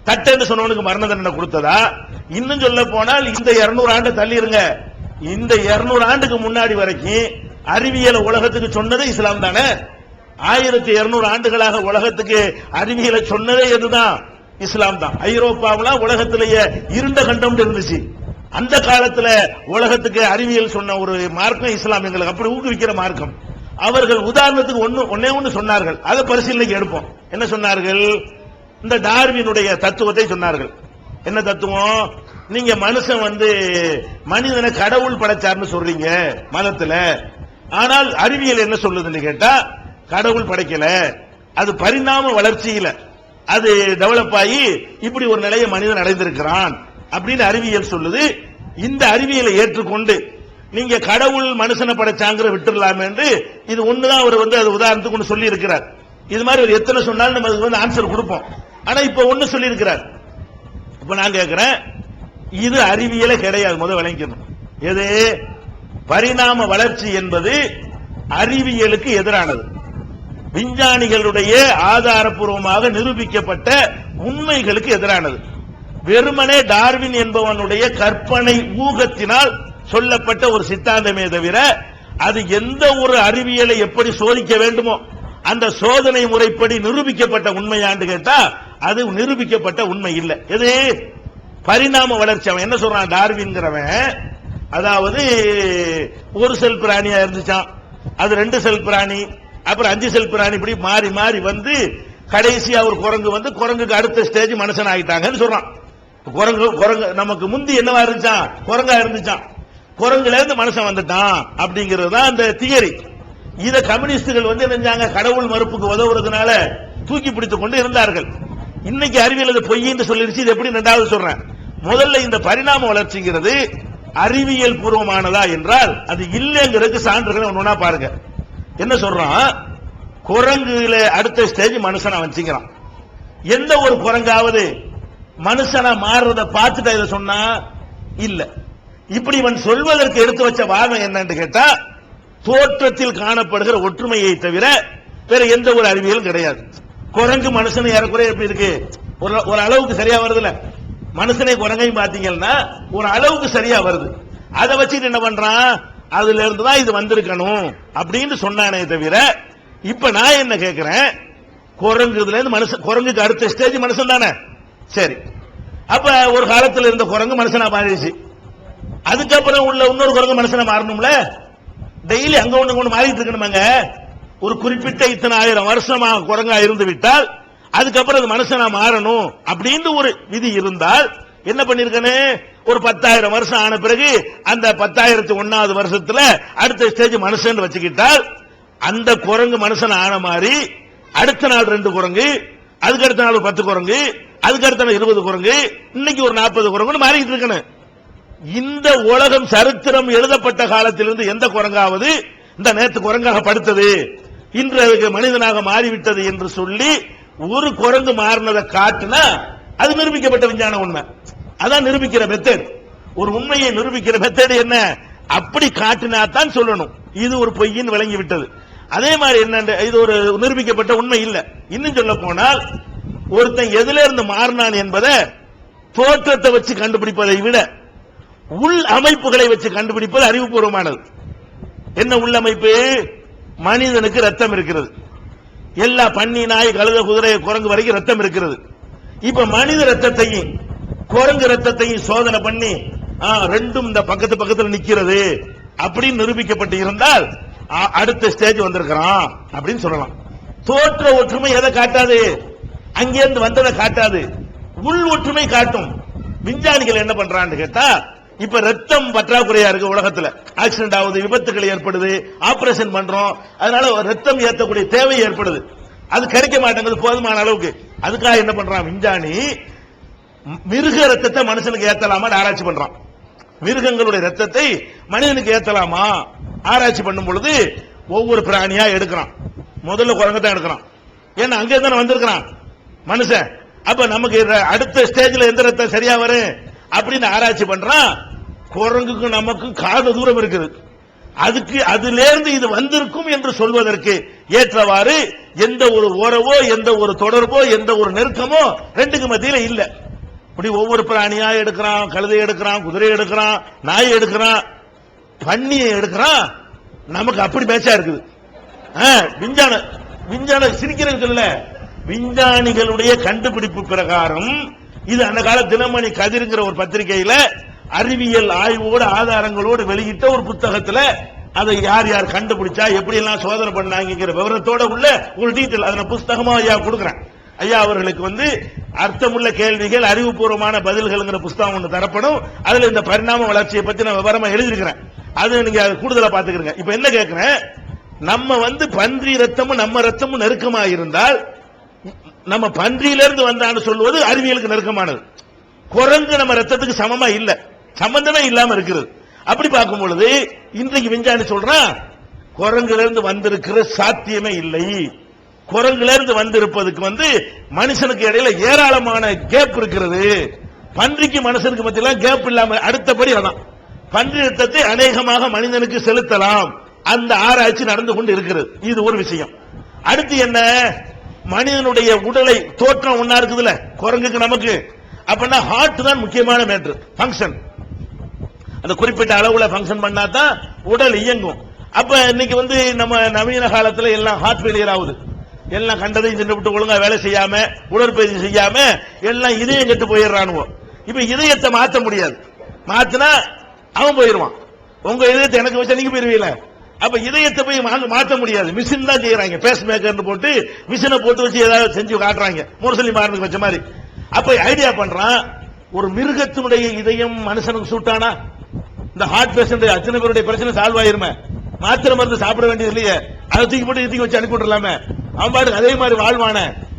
Speaker 2: தட்டன்னு சொன்னவனுக்கு மரண தண்டனை கொடுத்ததா? இன்னும் சொல்ல போனால் இந்த 200 ஆண்டு தள்ளிருங்க, இந்த 200 ஆண்டுக்கு முன்னாடி வரைக்கும் அறிவியலை உலகத்துக்கு சொன்னதே இஸ்லாம் தானே. 1200 ஆண்டுகளாக உலகத்துக்கு அறிவியலை சொன்னதே எதுதான்? இஸ்லாம் தான். ஐரோப்பாவில் உலகத்திலேயே இருண்ட கண்டம் இருந்துச்சு. அந்த காலத்துல உலகத்துக்கு அறிவியல் சொன்ன ஒரு மார்க்கம் இஸ்லாம். எங்களுக்கு அப்படி ஊக்குவிக்கிற மார்க்கம். அவர்கள் உதாரணத்துக்கு ஒன்னே ஒன்னு சொன்னார்கள், அதை பரிசீலனைக்கு எடுப்போம். என்ன சொன்னார்கள்? இந்த டார்வினுடைய தத்துவத்தை சொன்னார்கள். என்ன தத்துவம்? நீங்க மனுஷன் மனிதனை கடவுள் படைச்சார்னு சொல்றீங்க மதத்துல, ஆனால் அறிவியல் என்ன சொல்லுதுன்னு கேட்டா கடவுள் படைக்கல, அது பரிணாம வளர்ச்சியில அது டெவலப் ஆகி இப்படி ஒரு நிலையை மனிதன் அடைந்திருக்கிறான் அப்படின்னு அறிவியல் சொல்லுது. இந்த அறிவியலை ஏற்றுக்கொண்டு நீங்க கடவுள் மனுஷனை படைச்சாங்கிற விட்டுடலாம் என்று இது ஒண்ணுதான் அவர் அது உதாரணத்துக்கு ஒன்று சொல்லி இருக்கிறார். இது மாதிரி ஒரு எத்தனை சொன்னாலும் நம்ம அதுக்கு ஆன்சர் கொடுப்போம். ஆனா இப்ப ஒண்ணு சொல்லி இருக்கிறார். இப்ப நான் கேட்கிறேன், இது அறிவியலே கிடையாது. முதல் விளங்கிக்கணும், எது பரிணாம வளர்ச்சி என்பது அறிவியலுக்கு எதிரானது. விஞ்ஞானிகளுடைய ஆதாரப்பூர்வமாக நிரூபிக்கப்பட்ட உண்மைகளுக்கு எதிரானது. வெறுமனே டார்வின் என்பவனுடைய கற்பனை ஊகத்தினால் சொல்லப்பட்ட ஒரு சித்தாந்தமே தவிர அது எந்த ஒரு அறிவியலை எப்படி சோதிக்க வேண்டுமோ அந்த சோதனை முறைப்படி நிரூபிக்கப்பட்ட உண்மையாண்டு கேட்டா அது நிரூபிக்கப்பட்ட உண்மை இல்லை. எது பரிணாம வளர்ச்சி. அவன் என்ன சொல்றான் டார்வின்கிறவன், அதாவது ஒரு செல் பிராணியா இருந்துச்சான், அது 2 செல் பிராணி, அப்புறம் 5 செல் பிராணி, இப்படி மாறி மாறி கடைசியா ஒரு குரங்கு குரங்குக்கு அடுத்த ஸ்டேஜ் மனுஷன் ஆகிட்டாங்கன்னு சொல்றான். குரங்கு நமக்கு முந்தி என்னவா இருந்துச்சான், குரங்கா இருந்துச்சான், குரங்குல இருந்து மனுஷன் வந்துட்டான் அப்படிங்கிறது தான் அந்த தியரி. இத கம்யூனிஸ்டுகள் நினைச்சாங்க கடவுள் மறுப்புக்கு உதவுறதுனால தூக்கி பிடித்துக் கொண்டு இருந்தார்கள். இன்னைக்கு அறிவியல் அது பொய்ன்னு சொல்லிருச்சு. இது எப்படி ரெண்டாவது சொல்றேன். முதல்ல இந்த பரிணாம வளர்ச்சிங்கிறது அறிவியல் பூர்வமானதா என்றால் அது இல்லைங்கிறதுக்கு சான்றுகளை ஒண்ணுனா பாருங்க. என்ன சொல்றான், குரங்குல அடுத்த ஸ்டேஜ் மனுஷன் வச்சுக்கிறான். எந்த ஒரு குரங்காவது மனுஷனா மாறுறத பார்த்துட்டு இதை சொன்னா இல்ல. இப்படி இவன் சொல்வதற்கு எடுத்து வச்ச வாதம் என்னன்னு கேட்டா, தோற்றத்தில் காணப்படுகிற ஒற்றுமையை தவிர வேற எந்த ஒரு அறிவியலும் கிடையாது. குரங்கு மனுஷனை ஏறக்குறைய எப்படி இருக்கு, ஒரு அளவுக்கு சரியா வருதுல. மனுஷனை குரங்கையும் பாத்தீங்கன்னா ஒரு அளவுக்கு சரியா வருது. அதை வச்சுட்டு என்ன பண்றான், அதுல இருந்துதான் இது வந்திருக்கணும் அப்படின்னு சொன்னானே தவிர, இப்ப நான் என்ன கேட்கிறேன், குரங்குல இருந்து மனுஷன், குரங்குக்கு அடுத்த ஸ்டேஜ் மனுஷன் தானே. சரி, அப்ப ஒரு காலத்துல இருந்த குரங்கு மனுஷனா மாறிடுச்சு. அதுக்கப்புறம் உள்ள இன்னொரு குரங்கு மனுஷனா மாறணும்ல. டெய்லி அங்க ஒண்ணு மாறிட்டு இருக்கணுமாங்க. ஒரு குறிப்பிட்ட இத்தனை 1000 வருஷமா குரங்கா இருந்து விட்டால் அதுக்கப்புறம் அது மனுஷனா மாறணும் அப்படின்னு ஒரு விதி இருந்தால் என்ன பண்ணிருக்கனே, ஒரு 10,000 வருஷம் ஆன பிறகு அந்த 10,001வது வருஷத்துல அடுத்த ஸ்டேஜ் மனுஷன் வச்சுக்கிட்டால் அந்த குரங்கு மனுஷன் ஆன மாதிரி அடுத்த நாள் 2 குரங்கு, அதுக்கு அடுத்த நாள் 10 குரங்கு, அதுக்கு அடுத்த நாள் 20 குரங்கு, இன்னைக்கு ஒரு 40 குரங்கு மாறிட்டு இருக்கணும். இந்த உலகம் சரித்திரம் எழுதப்பட்ட காலத்திலிருந்து எந்த குரங்காவது இந்த நேற்று குரங்காக படுத்தது, இன்று அதுக்கு மனிதனாக மாறிவிட்டது என்று சொல்லி ஒரு குரங்கு மாறினதை காட்டினா அது நிரூபிக்கப்பட்ட விஞ்ஞான உண்மை. அதான் நிரூபிக்கிற மெத்தட். ஒரு உண்மையை நிரூபிக்கிற மெத்தட் என்ன, அப்படி காட்டினா தான் சொல்லணும். இது ஒரு பொய்யின் விளங்கி விட்டது. அதே மாதிரி என்ன, இது ஒரு நிரூபிக்கப்பட்ட உண்மை இல்ல. இன்னும் சொல்ல போனால் ஒருத்தன் எதுல இருந்து மாறினான் என்பதை தோற்றத்தை வச்சு கண்டுபிடிப்பதை விட உள் அமைப்புகளை வச்சு கண்டுபிடிப்பது அறிவுபூர்வமானது. என்ன உள்ளமைப்பு, மனிதனுக்கு ரத்தம் இருக்கிறது. எல்லா பன்னி, நாய், கழுத, குதிரை, குரங்கு வரைக்கும் ரத்தம் இருக்கிறது. இப்ப மனித ரத்தத்தையும் குரங்கு ரத்தத்தையும் சோதனை பண்ணி ரெண்டும் இந்த பக்கத்து பக்கத்தில் நிக்கிறது அப்படின்னு நிரூபிக்கப்பட்டு இருந்தால் அடுத்த ஸ்டேஜ் வந்திருக்கிறான் அப்படின்னு சொல்லலாம். தோற்ற ஒற்றுமை எதை காட்டாது, அங்கிருந்து வந்ததை காட்டாது, உள் ஒற்றுமை காட்டும். விஞ்ஞானிகள் என்ன பண்றான்னு கேட்டா, இப்ப ரத்தம் பற்றாக்குறையா இருக்கு உலகத்துல, ஆக்சிடென்ட் ஆகுது, விபத்துகள் ஏற்படுது, ஆபரேஷன் பண்றோம், அதனால ரத்தம் ஏற்றக்கூடிய தேவை ஏற்படுது. அது கிடைக்க மாட்டேங்குது போதுமான அளவுக்கு. அதுக்காக என்ன பண்றான் விஞ்ஞானி, மிருக ரத்தத்தை மனுஷனுக்கு ஏத்தலாமா ஆராய்ச்சி பண்றான். மிருகங்களுடைய ரத்தத்தை மனிதனுக்கு ஏத்தலாமா ஆராய்ச்சி பண்ணும் பொழுது ஒவ்வொரு பிராணியா எடுக்கிறான். முதல்ல குரங்கத்தான் எடுக்கிறான், ஏன்னா அங்கே தானே வந்திருக்கிறான் மனுஷன். அப்ப நமக்கு அடுத்த ஸ்டேஜ்ல எந்த ரத்தம் சரியா வரும் அப்படின்னு ஆராய்ச்சி பண்றான். குரங்குக்கும் நமக்கும் காத தூரம் இருக்குது. அதுக்கு அதுல இருந்து இது வந்திருக்கும் என்று சொல்வதற்கு ஏற்றவாறு எந்த ஒரு உறவோ, எந்த ஒரு தொடர்போ, எந்த ஒரு நெருக்கமோ ரெண்டுக்கு மத்தியில இல்ல. இப்படி ஒவ்வொரு பிராணியா எடுக்கிறான், கழுதை எடுக்கிறான், குதிரை எடுக்கிறான், நாய் எடுக்கிறான், பன்னியை எடுக்கிறான். நமக்கு அப்படி மேட்சா இருக்குது. விஞ்ஞான சிரிக்கிறதுல விஞ்ஞானிகளுடைய கண்டுபிடிப்பு பிரகாரம் இது அந்த கால தினமணி கதிர்ங்கிற ஒரு பத்திரிகையில அறிவியல் ஆய்வோடு ஆதாரங்களோடு வெளியிட்ட ஒரு புத்தகத்துல அதை யார் யார் கண்டுபிடிச்சா எப்படி எல்லாம் சோதனை பண்ணாங்கிற விவரத்தோட உள்ள ஒரு டீட்டெயில் அதை புஸ்தகமா ஐயா கொடுக்கிறேன். ஐயா அவர்களுக்கு அர்த்தமுள்ள கேள்விகள், அறிவுபூர்வமான பதில்கள் புஸ்தகம் ஒன்று தரப்படும். அதுல இந்த பரிணாம வளர்ச்சியை பத்தி நான் விவரமா எழுதியிருக்கிறேன். அது நீங்க கூடுதலா பாத்துக்கிறீங்க. இப்ப என்ன கேட்கிறேன், நம்ம பன்றி ரத்தமும் நம்ம ரத்தமும் நெருக்கமா இருந்தால் நம்ம பன்றியிலிருந்து வந்தான்னு சொல்வது அறிவியலுக்கு நெருக்கமானது. குரங்கு நம்ம ரத்தத்துக்கு சமமா இல்ல, சம்பந்தமே இல்லாம இருக்கிறது. அப்படி பார்க்கும் பொழுது இன்றைக்கு விஞ்ஞானி சொல்றான், குரங்குல இருந்து வந்திருக்கிற சாத்தியமே இல்லை. குரங்குல இருந்து வந்திருப்பதுக்கு மனுஷனுக்கு இடையில ஏராளமான கேப் இருக்கிறது. பன்றிக்கு மனுஷனுக்கு மத்தியில கேப் இல்லாம அடுத்தபடி அதான் பன்றி ரத்தத்தை அநேகமாக மனிதனுக்கு செலுத்தலாம். அந்த ஆராய்ச்சி நடந்து கொண்டு இருக்கிறது. இது ஒரு விஷயம். அடுத்து என்ன, மனிதனுடைய உடலை தோற்றம் ஒன்னா இருக்குதுல்ல குரங்குக்கு நமக்கு, அப்படின்னா ஹார்ட் தான் முக்கியமான மேட்ரு, பங்கன். அந்த குறிப்பிட்ட அளவுல பங்கன் பண்ணாதான் உடல் இயங்கும். அப்ப இன்னைக்கு நம்ம நவீன காலத்துல எல்லாம் ஹார்ட் ஃபெயிலியர் ஆகுது. எல்லாம் கண்டதையும் தின்னு விட்டு ஒழுங்கா வேலை செய்யாம, உடற்பயிற்சி செய்யாம எல்லாம் இதயம் கெட்டு போயிடுறானுவோ. இப்ப இதயத்தை மாற்ற முடியாது, மாத்தினா அவன் போயிருவான். உங்க இதயத்தை எனக்கு வச்சா நீங்க போயிருவீங்கள. அப்ப இதயத்தை போய் மாற்ற முடியாது, மிஷின் தான் செய்யறாங்க. பேஸ் மேக்கர் போட்டு மிஷினை போட்டு வச்சு ஏதாவது செஞ்சு காட்டுறாங்க, முரசொலி மாறனுக்கு வச்ச மாதிரி. அப்ப ஐடியா பண்றான், ஒரு மிருகத்தினுடைய இதயம் மனுஷனுக்கு சூட்டானா? இந்த ஹார்ட் பேஷண்ட் அத்தனை பேருடைய பிரச்சனை சால்வ் ஆயிருமே, மாத்திரை மருந்து சாப்பிட வேண்டியது இல்லையே, அதை தூக்கி போட்டு தூக்கி வச்சு அனுப்பி விட்டுலாமே, அவன் பாட்டுக்கு அதே மாதிரி வாழ்வான,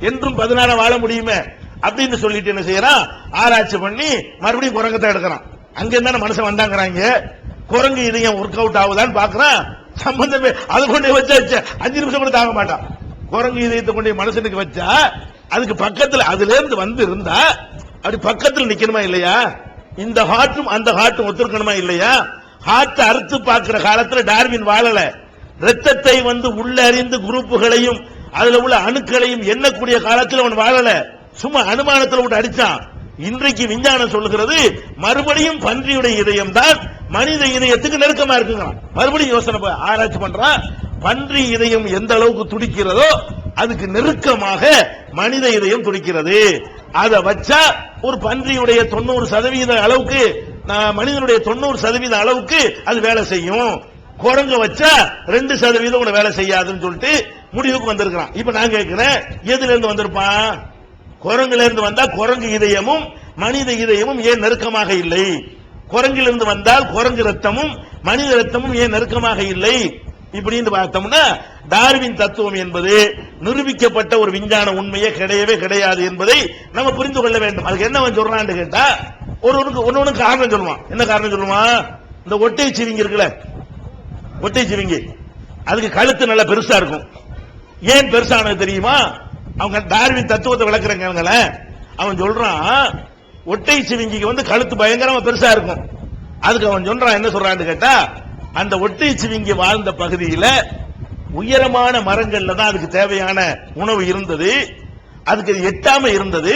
Speaker 2: என்றும் 16 வாழ முடியுமே அப்படின்னு சொல்லிட்டு என்ன செய்யறான், ஆராய்ச்சி பண்ணி மறுபடியும் குரங்கத்தை எடுக்கிறான். அங்க இருந்தான மனுஷன் வந்தாங்கிறாங்க, குரங்கு இதயம் ஒர்க் அவுட் ஆகுதான்னு பாக்குறான். சம்பந்தமே அதை கொண்டு வச்சா 5 நிமிஷம் கூட தாங்க மாட்டான். குரங்கு இதயத்தை கொண்டு மனுஷனுக்கு வச்சா அதுக்கு பக்கத்துல அதுல இருந்து இருந்தா அப்படி பக்கத்தில் நிக்கணுமா இல்லையா? இந்த ஹார்ட்டும் அந்த ஹார்ட்டும் ஒத்துக்கணுமா இல்லையா? ஹார்ட் அறுத்து பார்க்கிற காலத்துல டார்வின் வாழல. ரத்தத்தை உள்ள அறிந்து குரூப்புகளையும் அதுல உள்ள அணுக்களையும் எண்ணக்கூடிய காலத்தில் அவன் வாழல. சும்மா அனுமானத்தில் விட்டு அடிச்சான். இன்றைக்கு விஞ்ஞானம் சொல்லுகிறது மறுபடியும் பன்றியுடைய இதயம் தான் மனித இதயத்துக்கு நெருக்கமா இருக்குங்க. மறுபடியும் யோசனை ஆராய்ச்சி பண்றான். பன்றி இதயம் எந்த அளவுக்கு துடிக்கிறதோ அதுக்கு நெருக்கமாக மனித இதயம் துடிக்கிறது. அதை வச்சா ஒரு பன்றியுடைய 90% அளவுக்கு, மனிதனுடைய 90% அளவுக்கு அது வேலை செய்யும். குரங்க வச்சா 2% கூட வேலை செய்யாதுன்னு சொல்லிட்டு முடிவுக்கு வந்திருக்கான். இப்ப நான் கேட்கிறேன், எதுல இருந்து வந்திருப்பான்? குரங்குல இருந்து வந்தா குரங்கு இதயமும் மனித இதயமும் ஏன் நெருக்கமாக இல்லை? குரங்கிலிருந்து வந்தால் குரங்கு ரத்தமும் மனித ரத்தமும் ஏன் நெருக்கமாக இல்லை? இப்படின்னு பார்த்தோம்னா டார்வின் தத்துவம் என்பது நிரூபிக்கப்பட்ட ஒரு விஞ்ஞான உண்மையே கிடையவே கிடையாது என்பதை நம்ம புரிந்து கொள்ள வேண்டும். அதுக்கு என்ன சொல்றான்னு கேட்டா, ஒன்னு காரணம் சொல்லுவான். என்ன காரணம் சொல்லுவான்? இந்த ஒட்டை சிவிங்கி இருக்குல்ல, ஒட்டை சிவிங்கி, அதுக்கு கழுத்து நல்லா பெருசா இருக்கும். ஏன் பெருசானது தெரியுமா? அவங்க டார்வின் தத்துவத்தை விளக்குறாங்க. அவன் சொல்றான் ஒட்டை சிவிங்கிக்கு கழுத்து பயங்கரமா பெருசா இருக்கும். அதுக்கு அவன் சொல்றான், என்ன சொல்றான்னு கேட்டா, அந்த ஒட்டை சிவிங்கி வாழ்ந்த பகுதியில உயரமான மரங்கள்ல தான் அதுக்கு தேவையான உணவு இருந்தது. அதுக்கு எட்டாம இருந்தது.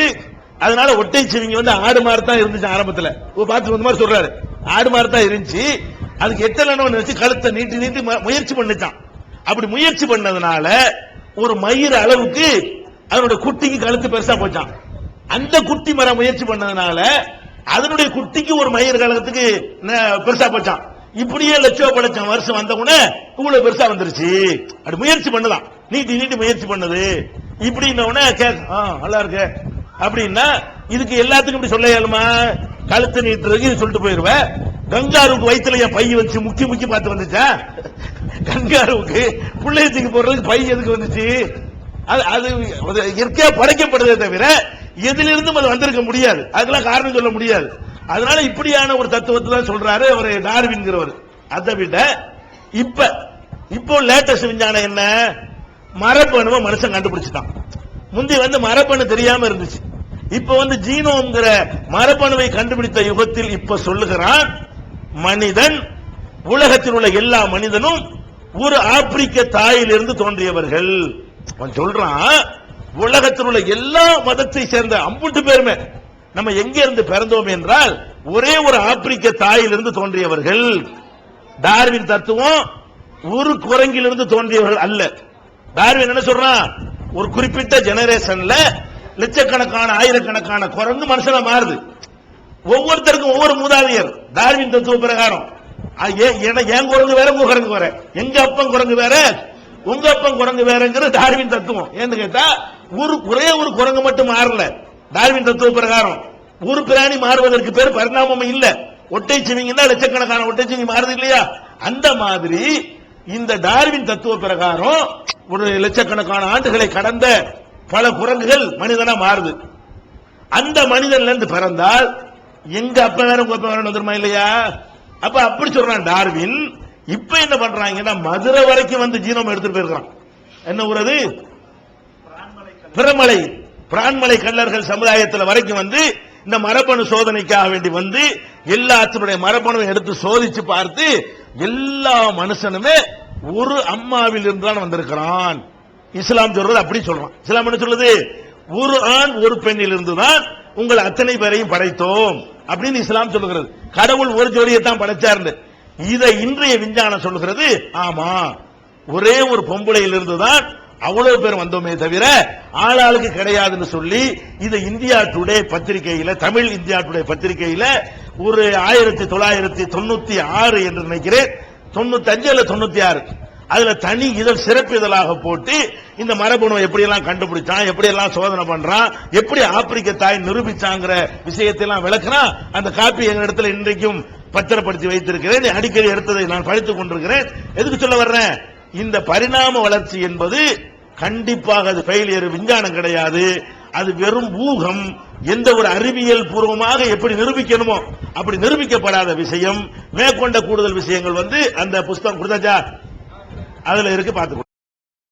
Speaker 2: அதனால ஒட்டை சிவிங்கி ஆடு மாதிரி தான் இருந்துச்சு ஆரம்பத்துல. பார்த்து வந்த மாதிரி சொல்றாரு, ஆடு மாதிரி தான் இருந்துச்சு. அதுக்கு எட்டலன்னு வச்சு கழுத்தை நீட்டி நீட்டி முயற்சி பண்ணிச்சான். அப்படி முயற்சி பண்ணதுனால ஒரு மயிர் அளவுக்கு அதனுடைய குட்டிக்கு கழுத்து பெருசா போச்சான். அந்த குட்டி மரம் முயற்சி பண்ணதுனால அதனுடைய குட்டிக்கு ஒரு மயிர் கழகத்துக்கு பெருசா போச்சான். இப்படியே லட்சம் வருஷம் வந்த கூட இவ்வளவு பெருசா வந்துருச்சு. அப்படி முயற்சி பண்ணலாம், நீட்டி நீட்டி முயற்சி பண்ணது. இப்படி நல்லா இருக்கு அப்படின்னா இதுக்கு எல்லாத்துக்கும் இப்படி சொல்ல இயலுமா? கழுத்து நீட்டுறதுக்கு சொல்லிட்டு போயிருவேன். கங்காருவுக்கு வயிற்றுல என் பை வச்சு முக்கி முக்கி பார்த்து வந்துச்சா? கங்காருவுக்கு பிள்ளையத்துக்கு போடுறதுக்கு பை எதுக்கு வந்துச்சு? அது இயற்கையா படைக்கப்படுதே தவிர எதிலிருந்தும் அது வந்திருக்க முடியாது. அதுக்கெல்லாம் காரணம் சொல்ல முடியாது. அதனால இப்படியான ஒரு தத்துவத்தை தான் சொல்றாரு அவர் டார்வின்கிறவர். அதை விட இப்போ லேட்டஸ்ட் விஞ்ஞானம் என்ன? மரபணுவை மனுஷன் கண்டுபிடிச்சிட்டான். முந்தி மரபணு தெரியாம இருந்துச்சு. இப்ப ஜீனோம்ங்கிற மரபணுவை கண்டுபிடித்த யுகத்தில் இப்ப சொல்லுகிறான், மனிதன், உலகத்தில் உள்ள எல்லா மனிதனும் ஒரு ஆப்பிரிக்க தாயிலிருந்து தோன்றியவர்கள். அவன் சொல்றான், உலகத்தில் உள்ள எல்லா மதத்தை சேர்ந்த அம்புட்டு பேருமே நம்ம எங்க இருந்து பிறந்தோம் என்றால் ஒரே ஒரு ஆப்பிரிக்க தாயிலிருந்து தோன்றியவர்கள். டார்வின் தத்துவம் ஒரு குரங்கிலிருந்து தோன்றியவர்கள் அல்ல. டார்வின் என்ன சொல்றான்? ஒரு குறிப்பிட்ட ஜெனரேஷன்ல லட்சக்கணக்கான ஆயிரக்கணக்கான குரங்கு மனுஷனா மாறுது. ஒவ்வொருத்தருக்கும் ஒவ்வொரு மூதாதையர். டார்வின் தத்துவ பிரகாரம் என் குரங்கு வேற, உங்க குரங்கு வேற, எங்க அப்பன் குரங்கு வேற, உங்க அப்பன் குரங்கு வேறங்கிற டார்வின் தத்துவம். ஏன்னு கேட்டா ஒரே ஒரு குரங்கு மட்டும் மாறல. டார்வின் தத்துவ பிரகாரம் ஒரு பிராணி மாறுவதற்கு பேர் பரிணாமம் இல்ல. ஒட்டை சிவிங்கன்னா லட்சக்கணக்கான ஒட்டை சிவிங்கி மாறுது இல்லையா? அந்த மாதிரி இந்த டார்வின் தத்துவ பிரகாரம் ஒரு லட்சக்கணக்கான ஆண்டுகளை கடந்த பல குரங்குகள் மனிதனா மாறுது. அந்த மனிதன்ல இருந்து பிறந்தால் எங்க அப்ப வேற உங்க அப்ப வேற வந்துருமா இல்லையா? அப்ப அப்படி சொல்றான் டார்வின். இப்ப என்ன பண்றாங்கன்னா மதுரை வரைக்கும் ஜீனோம் எடுத்துட்டு போயிருக்கான். என்ன ஊரது? பிரான்மலை கள்ளர்கள் சமுதாயத்தில் வரைக்கும் இந்த மரபணு சோதனைக்காக வேண்டி எல்லாத்தினுடைய மரபணுவை எடுத்து சோதிச்சு பார்த்து எல்லா மனுஷனுமே ஒரு அம்மாவில் இருந்துதான் வந்திருக்கிறான். இஸ்லாம் சொல்றது அப்படி சொல்றான். இஸ்லாம் என்ன சொல்லுது? ஒரு ஆண் ஒரு பெண்ணில் இருந்துதான் உங்கள் அத்தனை பேரையும் படைத்தோம் அப்படின்னு இஸ்லாம் சொல்லுகிறது. கடவுள் ஒரு ஜோடியை தான் படைச்சாரு. இதை இன்றைய விஞ்ஞானம் சொல்லுகிறது, ஆமா ஒரே ஒரு பொம்பளையில் இருந்துதான் அவ்வளவு பேர் வந்தோமே தவிர ஆளாளுக்கு கிடையாதுன்னு சொல்லி இதை இந்தியா டுடே பத்திரிகையில, தமிழ் இந்தியா டுடே பத்திரிகையில ஒரு 1996 என்று நினைக்கிறேன், 95 அல்ல 96, அதுல தனி இதழ் சிறப்பு இதழாக போட்டு இந்த மரபணு எப்படி எல்லாம் கண்டுபிடிச்சான், எப்படி எல்லாம் சோதனை பண்றான், எப்படி ஆப்பிரிக்க தாய் நிரூபிச்சாங்கிற விஷயத்தை எல்லாம் விளக்குறான். அந்த காப்பி எங்க இடத்துல இன்றைக்கும் பத்திரப்படுத்தி வைத்திருக்கிறேன். அடிக்கடி எடுத்ததை நான் படித்துக் கொண்டிருக்கிறேன். எதுக்கு சொல்ல வர்றேன்? இந்த பரிணாம வளர்ச்சி என்பது கண்டிப்பாக அது ஃபெயிலியர், விஞ்ஞானம் கிடையாது. அது வெறும் ஊகம். எந்த ஒரு அறிவியல் பூர்வமாக எப்படி நிரூபிக்கணுமோ அப்படி நிரூபிக்கப்படாத விஷயம். மேற்கொண்ட கூடுதல் விஷயங்கள் அந்த புஸ்தகம் கொடுத்தாச்சா, அதுல இருக்கு, பார்த்துக்கோ.